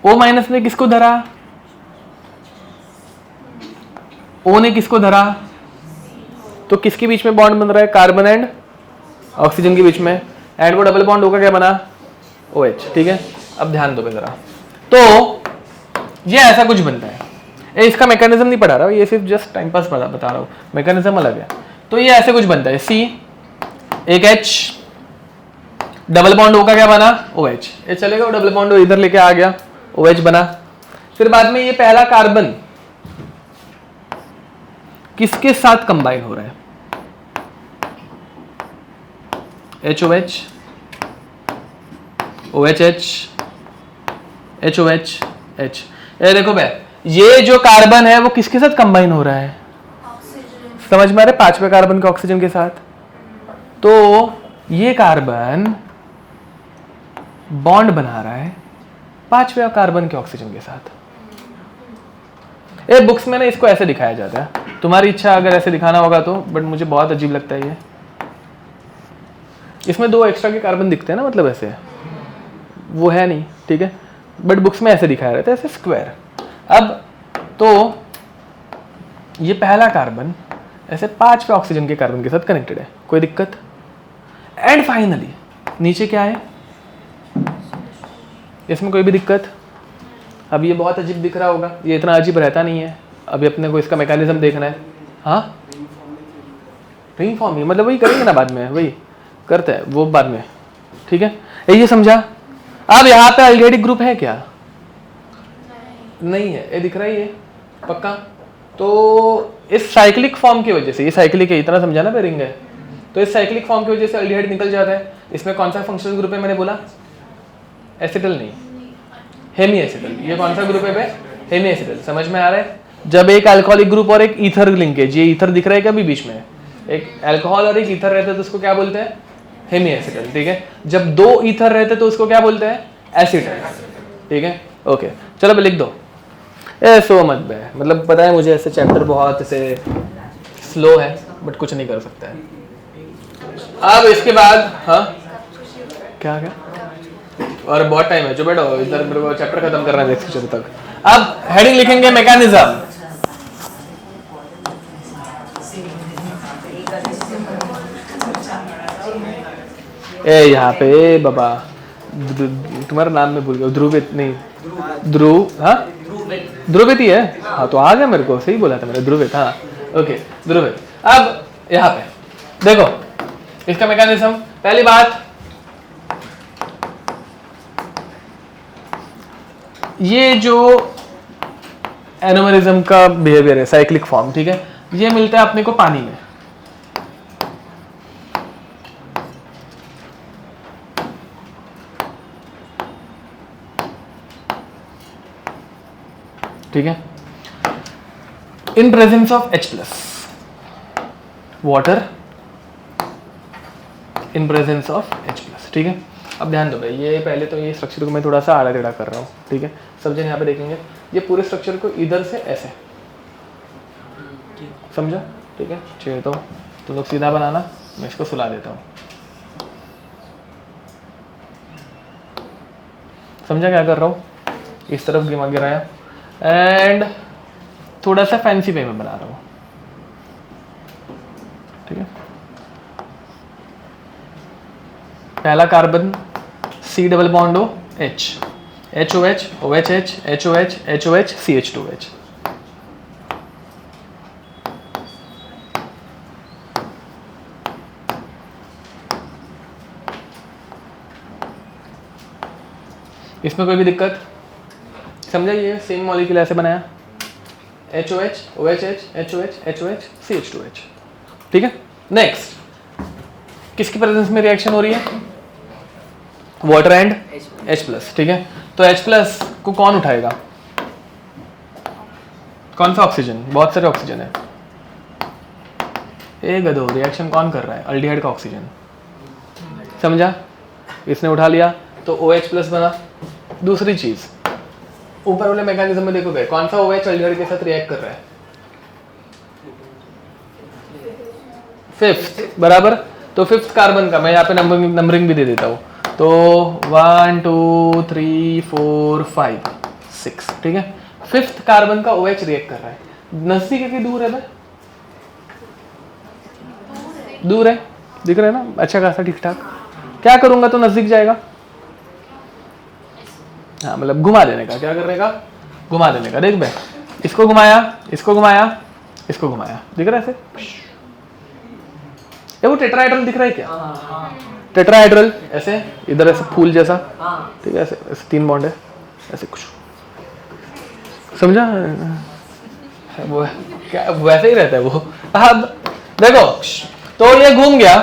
O minus ने किसको धरा? O ने किसको धरा? तो किसके बीच में बॉन्ड बन रहा है? कार्बन एंड ऑक्सीजन के बीच में, एंड वो डबल बॉन्ड होगा क्या बना? OH, ठीक है। अब ध्यान दो जरा, तो ये ऐसा कुछ बनता है, इसका मैकेनिज्म नहीं पढ़ा रहा, ये सिर्फ जस्ट टाइम पास बता रहा हूँ, मैकेनिज्म अलग है। तो ये ऐसे कुछ बनता है, C एक H, डबल बॉन्ड O का क्या बना? OH। ये चलेगा, वो डबल बॉन्ड O इधर लेके आ गया, OH बना। फिर बाद में ये पहला कार्बन किसके साथ कंबाइन हो रहा है? HOH OHH HOH H। ये देखो भाई, ये जो कार्बन है वो किसके साथ कंबाइन हो रहा है? समझ में आ रहा है? पांचवें कार्बन के ऑक्सीजन के साथ। तो ये कार्बन बॉन्ड बना रहा है पांचवें कार्बन के ऑक्सीजन के साथ। ये बुक्स में ना इसको ऐसे दिखाया जाता है, तुम्हारी इच्छा अगर ऐसे दिखाना होगा तो, बट मुझे बहुत अजीब लगता है ये। इसमें 2 एक्स्ट्रा के कार्बन दिखते हैं ना, मतलब ऐसे, वो है नहीं, ठीक है, बट बुक्स में ऐसे दिखाया रहता है, ऐसे स्क्वायर। अब तो ये पहला कार्बन ऐसे 5वें ऑक्सीजन के कार्बन के साथ कनेक्टेड है, कोई दिक्कत? एंड फाइनली नीचे क्या है? इसमें कोई भी दिक्कत? अब ये बहुत अजीब दिख रहा होगा, ये इतना अजीब रहता नहीं है, अभी अपने को इसका मैकेनिज्म देखना है। हाँ, रिंग फॉर्म ही, मतलब वही करेंगे ना बाद में, वही करते हैं वो बाद में, ठीक है। ये समझा? अब यहाँ पे एल्डिहाइडिक ग्रुप है क्या? नहीं है, ये दिख रहा ही है पक्का। तो इस साइक्लिक फॉर्म की वजह से, ये साइक्लिक है, इतना समझा ना, पे रिंग है, तो इस साइक्लिक फॉर्म की वजह से एल्डिहाइड निकल जाता है। इसमें कौन सा फंक्शनल ग्रुप है मैंने बोला? एसिटल नहीं, हेमी एसिटल। ये कौन सा ग्रुप है बे? Hemy acetal. समझ में आ रहा है? जब एक अल्कोहलिक ग्रुप और एक ईथर लिंकेज, ये ईथर दिख रहा है क्या अभी बीच में? एक अल्कोहल और एक ईथर रहते हैं तो उसको क्या बोलते हैं? हेमी एसिटल, ठीक है। जब 2 ईथर रहते तो उसको क्या बोलते हैं? एसिटल, ठीक है। ओके, चलो लिख दो। सो मत बे, मतलब पता है मुझे ऐसे चैप्टर बहुत ऐसे स्लो है, बट कुछ नहीं कर सकता है। अब इसके बाद हाँ क्या क्या, और बहुत टाइम है, जो बैठो इधर, मेरे को चैप्टर खत्म करना है नेक्स्ट लेक्चर तक। अब हेडिंग लिखेंगे मैकेनिज्म। ए यहाँ पे बाबा, तुम्हारा नाम मैं भूल गया, ध्रुवित नहीं, ध्रुव, हाँ ध्रुवित ही है, हाँ तो आ गया, मेरे को सही बोला था मैंने, ध्रुवित, हाँ ओके ध्रुवित। अब यहाँ पे देखो इसका मैकेनिज्म, पहली बात, ये जो एनोमरिज्म का बिहेवियर है, साइक्लिक फॉर्म, ठीक है, ये मिलता है अपने को पानी में। ठीक है। In presence of H plus water in presence of H plus, ठीक है। अब ध्यान दो भाई, ये पहले तो ये स्ट्रक्चर को मैं थोड़ा सा आड़ा टेढ़ा कर रहा हूँ, ठीक है। सब जन यहाँ पे देखेंगे, ये पूरे स्ट्रक्चर को इधर से ऐसे, समझा, ठीक है। चाहिए तो तुम लोग सीधा बनाना, मैं इसको सुला देता हूँ। समझा क्या कर रहा हूँ, इस तरफ गिराया एंड थोड़ा सा फैंसी वे में बना रहा हूँ, ठीक है। पहला carbon C double bond O H, HOH OHH HOH HOH CH2H, इसमें कोई भी दिक्कत? समझा, ये सेम मॉलिक्यूल ऐसे बनाया, HOH OHH HOH HOH CH2H, ठीक है। नेक्स्ट, किसकी प्रेजेंस में रिएक्शन हो रही है? वाटर एंड H प्लस, ठीक है। तो H प्लस को कौन उठाएगा? कौन सा ऑक्सीजन? बहुत सारे ऑक्सीजन है। ए गधो, रिएक्शन कौन कर रहा है? अल्डिहाइड का ऑक्सीजन, समझा। इसने उठा लिया तो OH प्लस बना। दूसरी चीज, ऊपर वाले मैकेनिज्म में देखोगे कौन सा OH अल्डिहाइड के साथ रिएक्ट कर रहा है? फिफ्थ, बराबर। तो फिफ्थ कार्बन का मैं यहाँ पे नंबरिंग भी दे देता हूँ। तो 1 2 3 4 5 6, ठीक है। फिफ्थ कार्बन का OH रिएक्ट कर रहा है। नजदीक है कि दूर है भाई? दूर है, दिख रहा है ना, अच्छा खासा ठीक ठाक। क्या करूंगा तो नजदीक जाएगा? हाँ, मतलब घुमा देने का। क्या करने का? घुमा देने का। देख भाई, इसको घुमाया, इसको घुमाया, इसको घुमाया, दिख रहा है ऐसे? ये वो टेट्राहेड्रल दिख रहा है क्या? टेट्राहेड्रल ऐसे, इधर ऐसे फूल जैसा, ठीक है, ऐसे ऐसे 3 बॉन्ड है, ऐसे कुछ, समझा? वो क्या वैसे ही रहता है वो। अब देखो, तो ये घूम गया,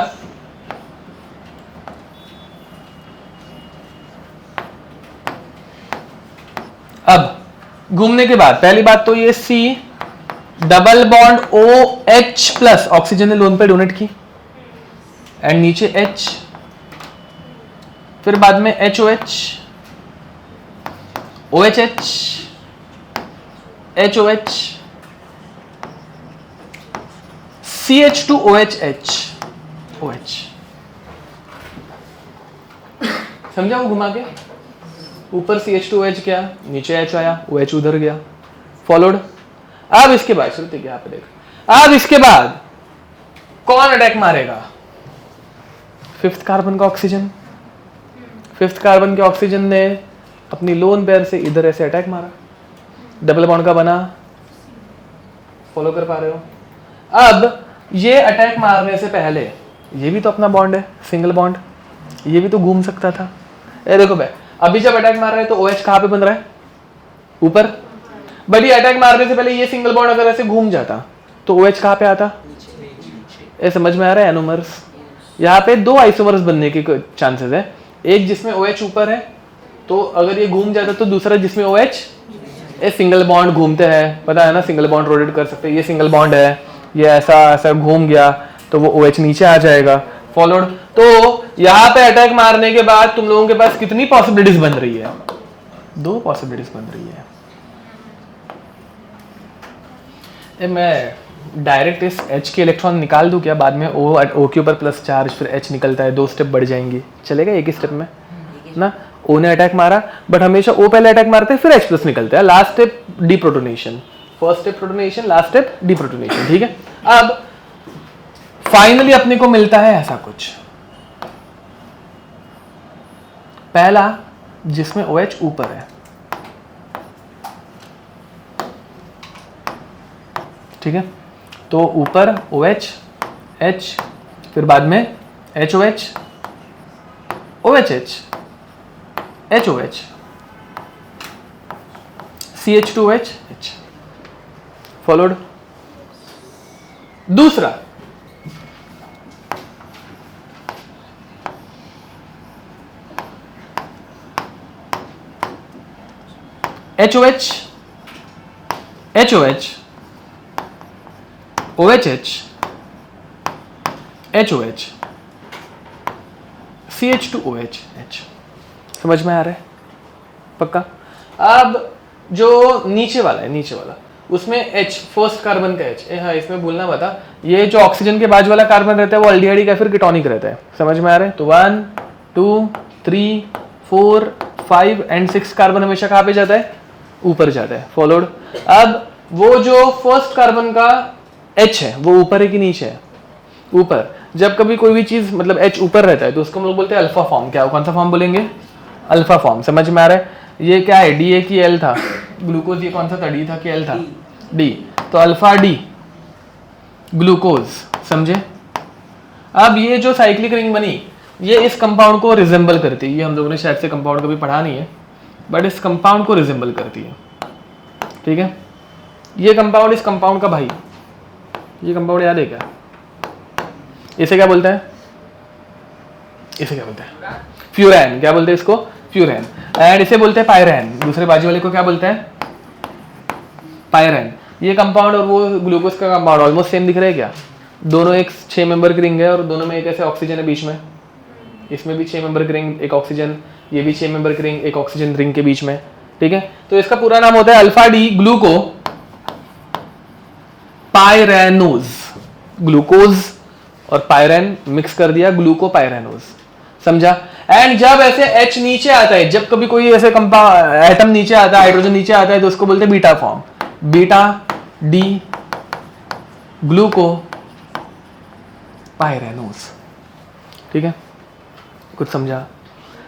अब घूमने के बाद पहली बात तो ये C double bond OH plus oxygen ने लोन पे डोनेट की एंड नीचे H, फिर बाद में HOH OHH HOH CH2OHH OH, समझा? वो घुमा के ऊपर CH2OH क्या, नीचे H आया, OH उधर गया, फॉलोड। अब इसके बाद श्रुति क्या पे देख, अब इसके बाद कौन अटैक मारेगा? फिफ्थ कार्बन का ऑक्सीजन। फिफ्थ कार्बन के ऑक्सीजन ने अपनी लोन पेयर से इधर ऐसे अटैक मारा, डबल बॉन्ड का बना, फॉलो कर पा रहे हो? अब ये अटैक मारने से पहले ये भी तो अपना बॉन्ड है, सिंगल बॉन्ड, ये भी तो घूम सकता था। ये देखो भाई, अभी जब अटैक मार रहा है तो OH कहाँ पे बन रहा है? ऊपर। बट ये अटैक मारने से पहले ये सिंगल बॉन्ड अगर ऐसे घूम जाता तो OH कहाँ पे आता? ये समझ में आ रहा है? एनोमर्स। यहाँ पे 2 आइसोमर्स बनने के चांसेस है, एक जिसमें OH ऊपर है, तो अगर ये घूम जाता, तो दूसरा जिसमें OH, ये सिंगल बॉन्ड घूमते हैं, पता है ना, सिंगल बॉन्ड रोटेट कर सकते हैं। ये सिंगल बॉन्ड है, ये ऐसा ऐसा घूम गया तो वो OH नीचे आ जाएगा, फॉलोड। तो यहाँ पे अटैक मारने के बाद तुम लोगों के पास कितनी पॉसिबिलिटीज बन रही है? 2 पॉसिबिलिटीज बन रही है। मैं डायरेक्ट इस H के इलेक्ट्रॉन निकाल दूं क्या? बाद में O के ऊपर प्लस चार्ज, फिर H निकलता है, 2 स्टेप बढ़ जाएंगी, चलेगा एक ही स्टेप में ना? O ने अटैक मारा, बट हमेशा O पहले अटैक मारते हैं, फिर H प्लस निकलता है। Last step deprotonation, first step protonation, last step deprotonation, ठीक है। अब फाइनली अपने को मिलता है ऐसा कुछ, पहला जिसमें OH ऊपर है, ठीक है। तो ऊपर OH H, फिर बाद में HOH OHH HOH CH2OH H, followed. दूसरा HOH HOH, OHH, HOH, CH2OH, H। समझ में आ रहा है पक्का? अब जो नीचे वाला है, नीचे वाला, उसमें H, फर्स्ट कार्बन का H, हाँ इसमें भूलना बता, ये जो ऑक्सीजन के बाजू वाला कार्बन रहता है वो अल्डिहाइड या फिर कीटोनिक रहता है। समझ में आ रहा है? तो 1 2 3 4 5 एंड 6 कार्बन हमेशा कहाँ पे जाता है? ऊपर जाता है। फॉलोड। अब वो जो फर्स्ट कार्बन का H है वो ऊपर है कि नीचे है? ऊपर। जब कभी कोई भी चीज मतलब H ऊपर रहता है तो उसको हम लोग बोलते हैं अल्फा फॉर्म। क्या, कौन सा फॉर्म बोलेंगे? Alpha form. समझ में आ रहा है? ये क्या है, डी ए की एल था, ग्लूकोज ये कौन सा था, डी था कि एल था? डी। तो अल्फा डी ग्लूकोज। समझे? अब ये जो साइक्लिक रिंग बनी ये इस कंपाउंड को रिजेंबल करती है। ये हम लोगों ने शायद से कंपाउंड कभी पढ़ा नहीं है, बट इस कंपाउंड को रिजेंबल करती है। ठीक है? ये कंपाउंड इस कंपाउंड का भाई, ये कंपाउंड याद है क्या? इसे क्या बोलता है? इसे क्या बोलते हैं? फ्यूरैन। क्या बोलते हैं इसको? फ्यूरैन। एंड इसे बोलते हैं पायरैन। दूसरे बाजू वाले को क्या बोलते हैं? पायरैन। ये कंपाउंड और वो ग्लूकोज का कंपाउंड ऑलमोस्ट सेम दिख रहा है क्या? दोनों एक 6 मेंबर की रिंग है और दोनों में एक ऐसे ऑक्सीजन है बीच में। इसमें भी 6 मेंबर की रिंग, एक ऑक्सीजन, ये भी 6 मेंबर की रिंग, एक ऑक्सीजन रिंग के बीच में। ठीक है? तो इसका पूरा नाम होता है अल्फा डी ग्लूको पायरैनोज। ग्लूकोज और पायरैन मिक्स कर दिया, ग्लूको पायरैनोज। समझा? एंड जब ऐसे H नीचे आता है, जब कभी कोई ऐसे एटम नीचे आता है, हाइड्रोजन नीचे आता है, तो उसको बोलते हैं बीटा फॉर्म। Beta D ग्लूको पायरैनोज। ठीक है? कुछ समझा?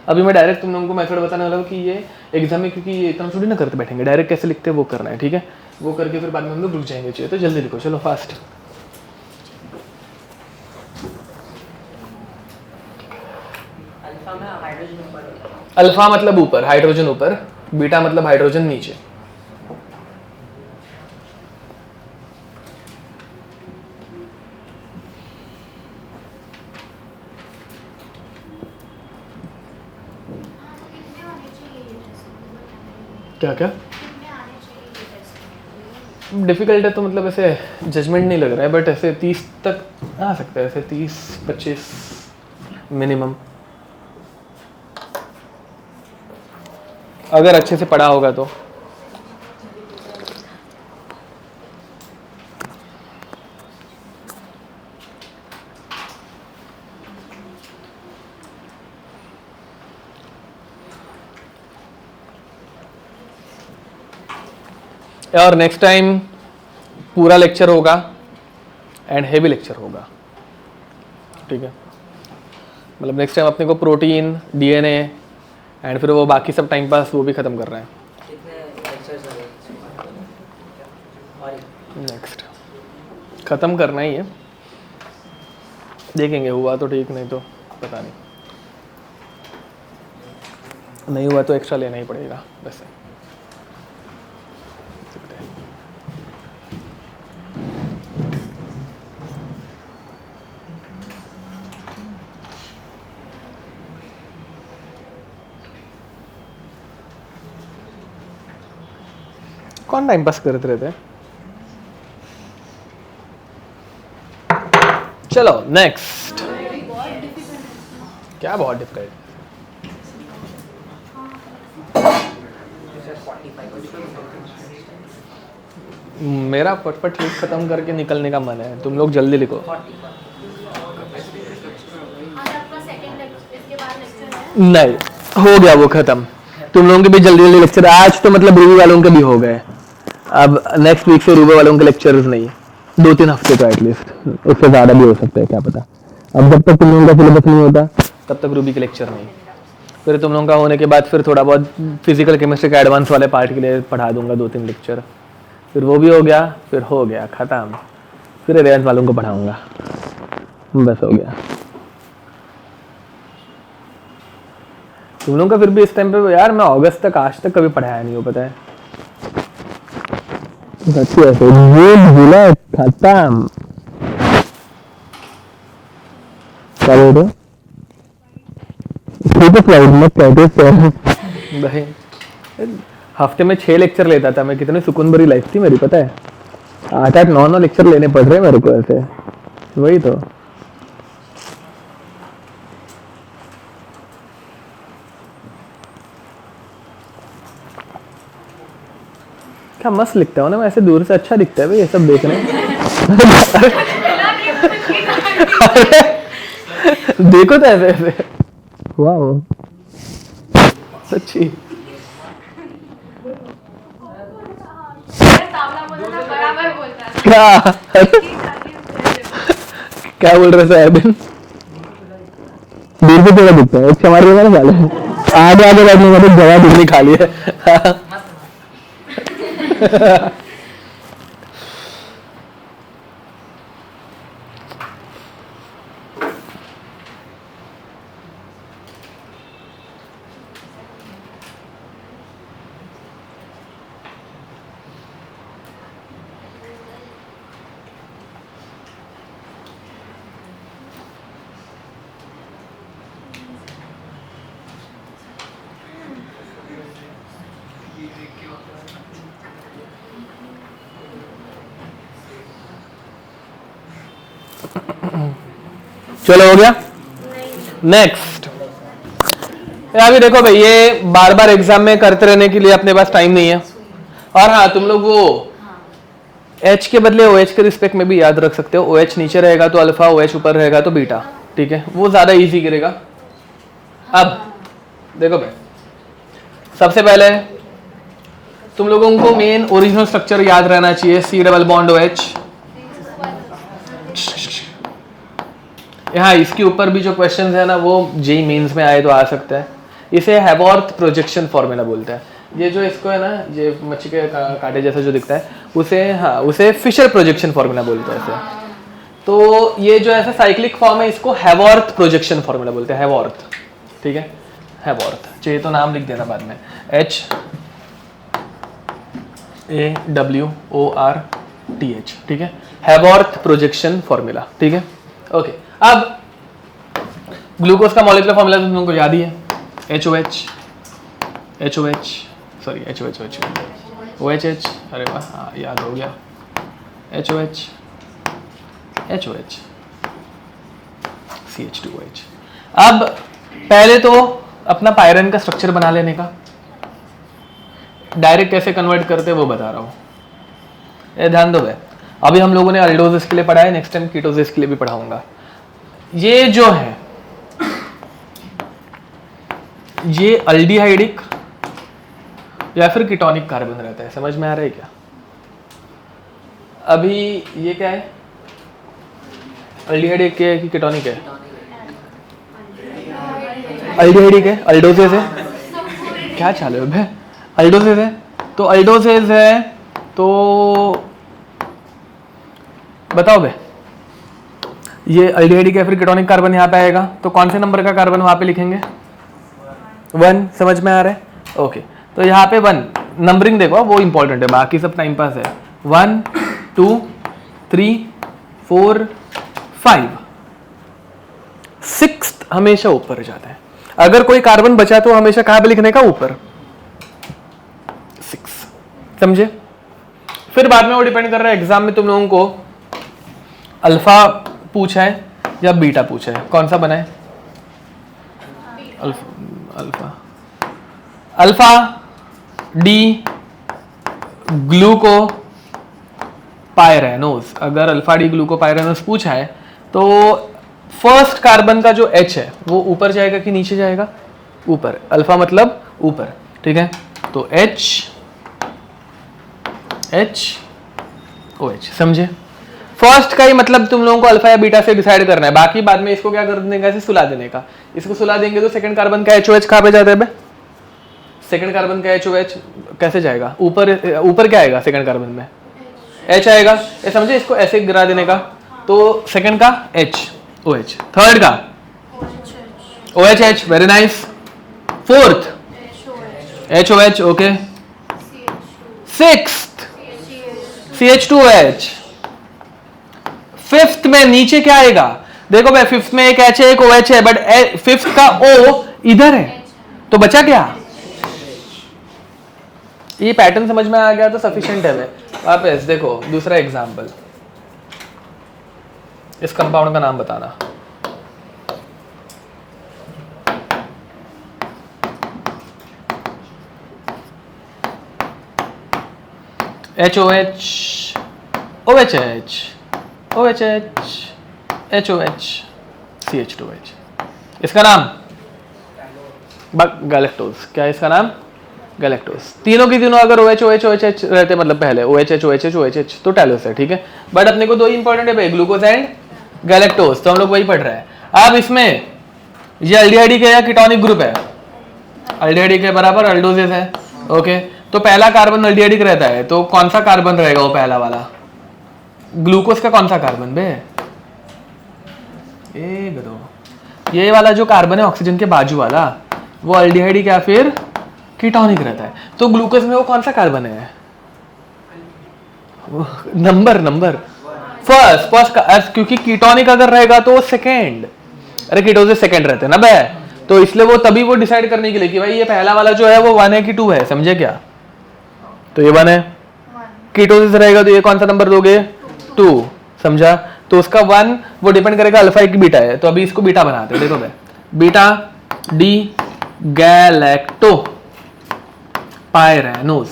अभी मैं डायरेक्ट तुम लोगों को मेथड बताने वाला हूँ कि ये एग्जाम में, क्योंकि ये इतना थोड़ी ना करते बैठेंगे, डायरेक्ट कैसे लिखते हैं वो करना है। ठीक है? वो करके फिर बाद में हम लोग रुक जाएंगे। चाहिए तो जल्दी लिखो, चलो फास्ट। अल्फा मतलब ऊपर, हाइड्रोजन ऊपर, बीटा मतलब हाइड्रोजन नीचे। क्या क्या डिफिकल्ट है तो मतलब ऐसे जजमेंट नहीं लग रहा है, बट ऐसे 30 तक आ सकता है, ऐसे 30-25 मिनिमम, अगर अच्छे से पढ़ा होगा तो। और नेक्स्ट टाइम पूरा लेक्चर होगा एंड हेवी लेक्चर होगा। ठीक है? मतलब नेक्स्ट टाइम अपने को प्रोटीन, डीएनए एंड फिर वो बाकी सब टाइम पास वो भी ख़त्म कर रहे हैं। नेक्स्ट ख़त्म करना ही है, देखेंगे हुआ तो ठीक, नहीं तो पता नहीं हुआ तो एक्स्ट्रा लेना ही पड़ेगा वैसे। कौन टाइम पास करते रहते हैं? चलो नेक्स्ट। क्या बहुत डिफिकल्ट? मेरा फटफट लिख खत्म करके निकलने का मन है, तुम लोग जल्दी लिखो। नहीं, हो गया वो खत्म। तुम लोगों के भी जल्दी जल्दी लेक्चर आज तो मतलब रूबी वालों के भी हो गए। अब नेक्स्ट वीक से रूबी वालों के लेक्चर्स नहीं, 2-3 हफ्ते तो एटलीस्ट, उससे ज़्यादा भी हो सकता है, क्या पता। अब जब तक तुम लोगों का सिलेबस नहीं होता तब तक रूबी के लेक्चर नहीं। फिर तुम लोगों का होने के बाद फिर थोड़ा बहुत फिजिकल केमिस्ट्री का एडवांस वाले पार्ट के लिए पढ़ा दूंगा 2-3 लेक्चर, फिर वो भी हो गया, फिर हो गया ख़त्म। फिर एडवांस वालों को पढ़ाऊँगा, बस हो गया। तुम लोगों का फिर भी इस टाइम पे यार मैं अगस्त तक आज तक कभी पढ़ाया नहीं हो, पता है? जुलाई खत्म। क्या बोल रहे हो? हफ्ते में 6 लेक्चर लेता था मैं, कितनी सुकून भरी लाइफ थी मेरी, पता है। 8-8, 9-9 लेक्चर लेने पड़ रहे मेरे को ऐसे, वही तो। क्या मस्त लिखता हूँ ना मैं, ऐसे दूर से अच्छा दिखता है भाई ये सब देखने। देखो तो ऐसे ऐसे, वाह सच्ची। क्या क्या बोल रहे थे अरविंद? दूर से थोड़ा दिखता है, क्षमा करेगा ना, आगे आगे बैठने का तो जगह दुगनी खाली है। चलो हो गया। नेक्स्ट, अभी देखो भाई, ये बार बार एग्जाम में करते रहने के लिए अपने पास टाइम नहीं है। और हाँ, तुम लोग वो H के बदले OH के रिस्पेक्ट में भी याद रख सकते हो। OH नीचे रहेगा तो अल्फा, OH ऊपर रहेगा तो बीटा, ठीक है, वो ज्यादा इजी करेगा। अब देखो भाई, सबसे पहले तुम लोगों को मेन ओरिजिनल स्ट्रक्चर याद रहना चाहिए, C डबल बॉन्ड OH। यहाँ इसके ऊपर भी जो क्वेश्चंस है ना, वो जेई मेंस में आए तो आ सकता है। इसे हैवॉर्थ प्रोजेक्शन फॉर्मूला बोलते हैं। ये जो इसको है ना, ये मच्छी के कांटे जैसा जो दिखता है, उसे उसे फिशर प्रोजेक्शन फॉर्मूला बोलते हैं इसे। तो ये जो ऐसा साइक्लिक फॉर्म है, इसको हैवॉर्थ प्रोजेक्शन फॉर्मूला बोलते हैं, हैवॉर्थ, ठीक है, हैवॉर्थ। चाहिए तो नाम लिख देना बाद में, HAWORTH, ठीक है, हैवॉर्थ प्रोजेक्शन फॉर्मूला, ठीक है, ओके। अब ग्लूकोज का मॉलिक्यूलर फॉर्मूला तो तुमको याद ही है, OH, अरे वाह, हाँ याद हो गया, HOH, CH2OH। अब पहले तो अपना पायरन का स्ट्रक्चर बना लेने का, डायरेक्ट कैसे कन्वर्ट करते हैं वो बता रहा हूँ, ये ध्यान दो भाई। अभी हम लोगों ने अल्डोसिस के लिए पढ़ा है, नेक्स्ट टाइम कीटोसिस के लिए भी पढ़ाऊंगा। ये जो है, ये अल्डिहाइडिक या फिर कीटोनिक कार्बन रहता है, समझ में आ रहा है क्या? अभी ये क्या है, अल्डिहाइडिक है कि कीटोनिक है? अल्डिहाइडिक है, अल्डोसिस है, क्या चाल है भाई, अल्डोसिस है। तो अल्डोसिस है तो बताओ भाई, ये अल्डिहाइडिक या फिर कीटोनिक कार्बन यहाँ पे आएगा, तो कौन से नंबर का कार्बन वहां पे लिखेंगे? 1, समझ में आ रहा है? ओके, तो यहाँ पे 1 नंबरिंग देखो, वो इंपॉर्टेंट है, बाकी सब टाइम पास है। 1, 2, 3, 4, 5, 6 हमेशा ऊपर जाता है। अगर कोई कार्बन बचा तो हमेशा कहाँ पे लिखने का? ऊपर, 6, समझे? फिर बाद में वो डिपेंड कर रहा है एग्जाम में तुम लोगों को अल्फा पूछा है या बीटा पूछा है, कौन सा बनाए? Alpha D ग्लूको pyranose. अगर अल्फा डी ग्लूको पायरेनोज पूछा है तो फर्स्ट कार्बन का जो H है वो ऊपर जाएगा कि नीचे जाएगा? ऊपर, अल्फा मतलब ऊपर, ठीक है। तो HOH, समझे? फर्स्ट का ही मतलब तुम लोगों को अल्फा या बीटा से डिसाइड करना है, बाकी बाद में इसको क्या कर देने का? सुला देने का। इसको सुला देंगे तो सेकंड कार्बन का HOH कहाँ पे जाता है बे? सेकंड कार्बन का HOH कैसे जाएगा? ऊपर, ऊपर क्या आएगा सेकंड कार्बन में? H आएगा, ये समझे? इसको ऐसे गिरा देने का, तो सेकंड का HOH, थर्ड का OHH, very nice, fourth HOH, okay, sixth CH2OH, fifth में नीचे क्या आएगा? देखो भाई, फिफ्थ में एक H है, एक OH है, बट फिफ्थ का O इधर है, तो बचा क्या? ये पैटर्न समझ में आ गया तो सफिशिएंट है। वापस देखो दूसरा एग्जांपल, इस कंपाउंड का नाम बताना। HOH OHH OHH HOH CH2H, इसका नाम गैलेक्टोज। क्या है इसका नाम? गैलेक्टोज। तीनों की तीनों अगर OH OH OHH रहते मतलब पहले OHH OHH OHH तो टैलोस है, ठीक है। बट अपने को दो इंपॉर्टेंट है भाई, ग्लूकोज एंड गैलेक्टोज, तो हम लोग वही पढ़ रहे हैं। अब इसमें ये अल्डिहाइड का या कीटोनिक ग्रुप है, अल्डिहाइड के बराबर अल्डोजेस है, ओके। तो पहला कार्बन अल्डिहाइड रहता है, तो कौन सा कार्बन रहेगा वो पहला वाला? ग्लूकोज का कौन सा कार्बन बे? ये वाला जो कार्बन है ऑक्सीजन के बाजू वाला, वो अल्डिहाइड या फिर कीटोनिक रहता है। तो ग्लूकोज में वो कौन सा कार्बन है? नंबर फर्स्ट, क्योंकि कीटोनिक अगर रहेगा तो सेकेंड, अरे कीटोसिस सेकेंड रहते हैं ना बे, तो इसलिए वो तभी वो डिसाइड करने के लिए कि भाई ये पहला वाला जो है वो 1 है कि 2 है, समझे क्या? तो ये 1 है, कीटोसिस रहेगा तो ये कौन सा नंबर दोगे? 2, समझा? तो उसका 1 वो डिपेंड करेगा अल्फा है कि बीटा है। तो अभी इसको बीटा बनाते हैं, देखो बे, बीटा डी गैलेक्टो पायरेनोज।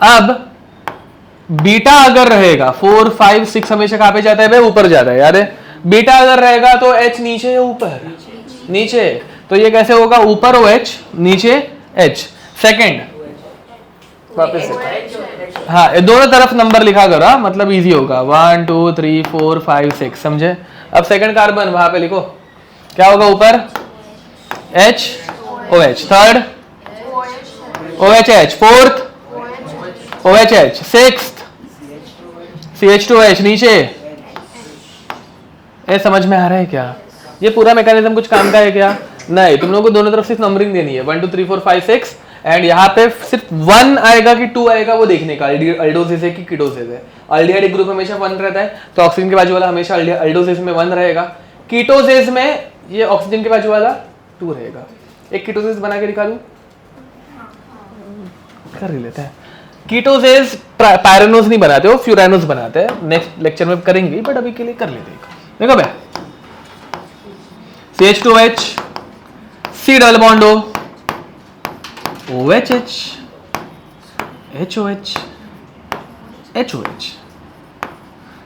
अब बीटा अगर रहेगा 4 5 6 हमेशा कहां पे जाता है बे? ऊपर जाता है, याद है? बीटा अगर रहेगा तो H नीचे या ऊपर? नीचे। तो ये कैसे होगा? ऊपर OH नीचे H। सेकंड वापस से, हाँ ये दोनों तरफ नंबर लिखा करो, मतलब इजी होगा। 1 2 3 4 5 6, समझे? अब सेकंड कार्बन वहां पे लिखो, क्या होगा? ऊपर H OH, third OHH, fourth OHH, sixth CH2H, नीचे। ये समझ में आ रहा है क्या? ये पूरा मैकेनिज्म कुछ काम का है क्या? नहीं, तुम लोगों को दोनों तरफ सिर्फ नंबरिंग देनी है, 1 2 3 4 5 6, एंड यहाँ पे सिर्फ 1 आएगा कि 2 आएगा वो देखने का, अल्डोसिस है कि कीटोसिस है। अल्डिहाइड ग्रुप हमेशा 1 रहता है, तो ऑक्सीजन के बाजू वाला हमेशा अल्डोसिस में 1 रहेगा। कीटोसिस में ये ऑक्सीजन के बाजू वाला 2 रहेगा। एक कीटोसिस बना के दिखा दूं, कर ही लेते हैं। कीटोसिस पायरेनोज नहीं बनाते हो, फ्यूरानोज बनाते हैं, नेक्स्ट लेक्चर में करेंगे, बट अभी के लिए कर लेते हैं। देखो भाई, CH2H, C double bond O, OHH, HOH, HOH,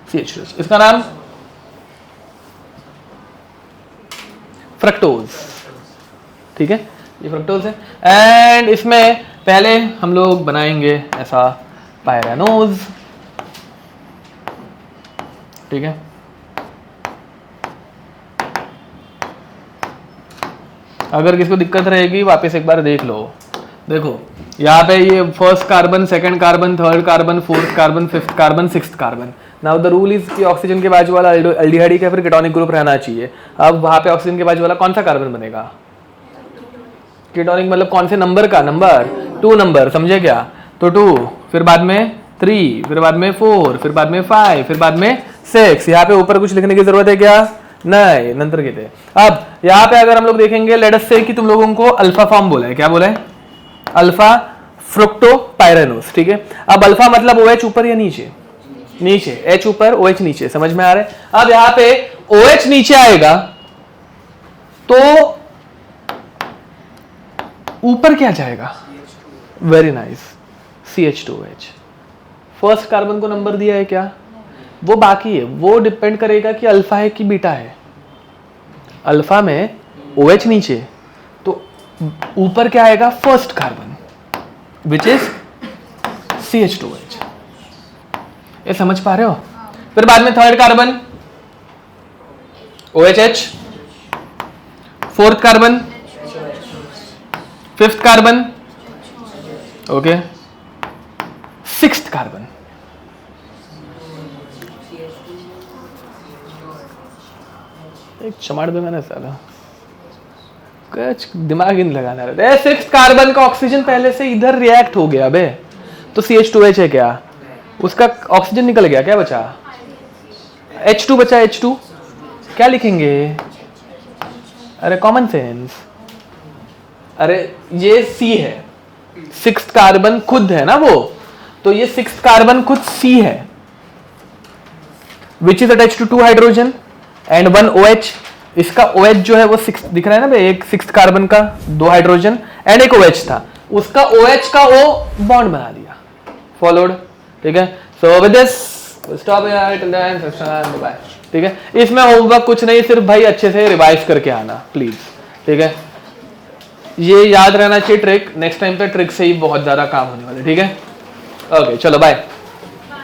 CH2H, इसका नाम फ्रक्टोज, ठीक है, ये फ्रक्टोज है। एंड इसमें पहले हम लोग बनाएंगे ऐसा पायरेनोज, ठीक है। अगर किसको दिक्कत रहेगी वापस एक बार देख लो। देखो यहाँ पे ये first carbon, second carbon, third carbon, fourth carbon, fifth carbon, sixth carbon. Now the rule is कि ऑक्सीजन के बाजू वाला अल्डिहाइड या फिर कीटोनिक ग्रुप रहना चाहिए। अब वहां पे ऑक्सीजन के बाजू वाला कौन सा कार्बन बनेगा? कीटोनिक, मतलब कौन से नंबर का? नंबर 2 नंबर, समझे क्या? तो 2, फिर बाद में 3, फिर बाद में 4, फिर बाद में 5, फिर बाद में 6। यहाँ पे ऊपर कुछ लिखने की जरूरत है क्या? नहीं, नंतर के थे। अब यहाँ पे अगर हम लोग देखेंगे, लेट अस से कि तुम लोगों को अल्फा फॉर्म बोला है, क्या बोला है? अल्फा फ्रुक्टो पायरेनोज, ठीक है। अब अल्फा मतलब OH ऊपर या नीचे? नीचे। H ऊपर OH नीचे, समझ में आ रहा है? अब यहाँ पे OH नीचे आएगा तो ऊपर क्या जाएगा? Very nice, CH2H। First carbon को नंबर दिया है क्या? वो बाकी है, वो डिपेंड करेगा कि अल्फा है कि बीटा है। अल्फा में OH नीचे, तो ऊपर क्या आएगा? First carbon, which is CH2H। ये समझ पा रहे हो? फिर बाद में third carbon OHH, fourth carbon, fifth carbon, okay, sixth carbon, एक चमाड़ पे मैंने साला कुछ दिमाग ही नहीं लगाना रहता है। सिक्स्थ कार्बन का ऑक्सीजन पहले से इधर रिएक्ट हो गया बे, तो CH2H है क्या? उसका ऑक्सीजन निकल गया, क्या बचा? H2 बचा। H2 क्या लिखेंगे? अरे कॉमन सेंस, अरे ये C है, सिक्स्थ कार्बन खुद है ना वो, तो ये सिक्स्थ कार्बन खुद C है, which is attach to 2 hydrogen and 1 OH। इसका OH जो है वो 6 दिख रहा है ना भाई, एक सिक्स्थ कार्बन का 2 हाइड्रोजन एंड एक OH था, उसका OH का O बॉन्ड बना दिया, फॉलोड। ठीक है, so with this stop by. ठीक है, इसमें होमवर्क कुछ नहीं, सिर्फ भाई अच्छे से रिवाइज करके आना प्लीज। ठीक है, ये याद रहना चाहिए ट्रिक, नेक्स्ट टाइम पे ट्रिक से ही बहुत ज्यादा काम होने वाला है। ठीक है, ओके चलो बाय।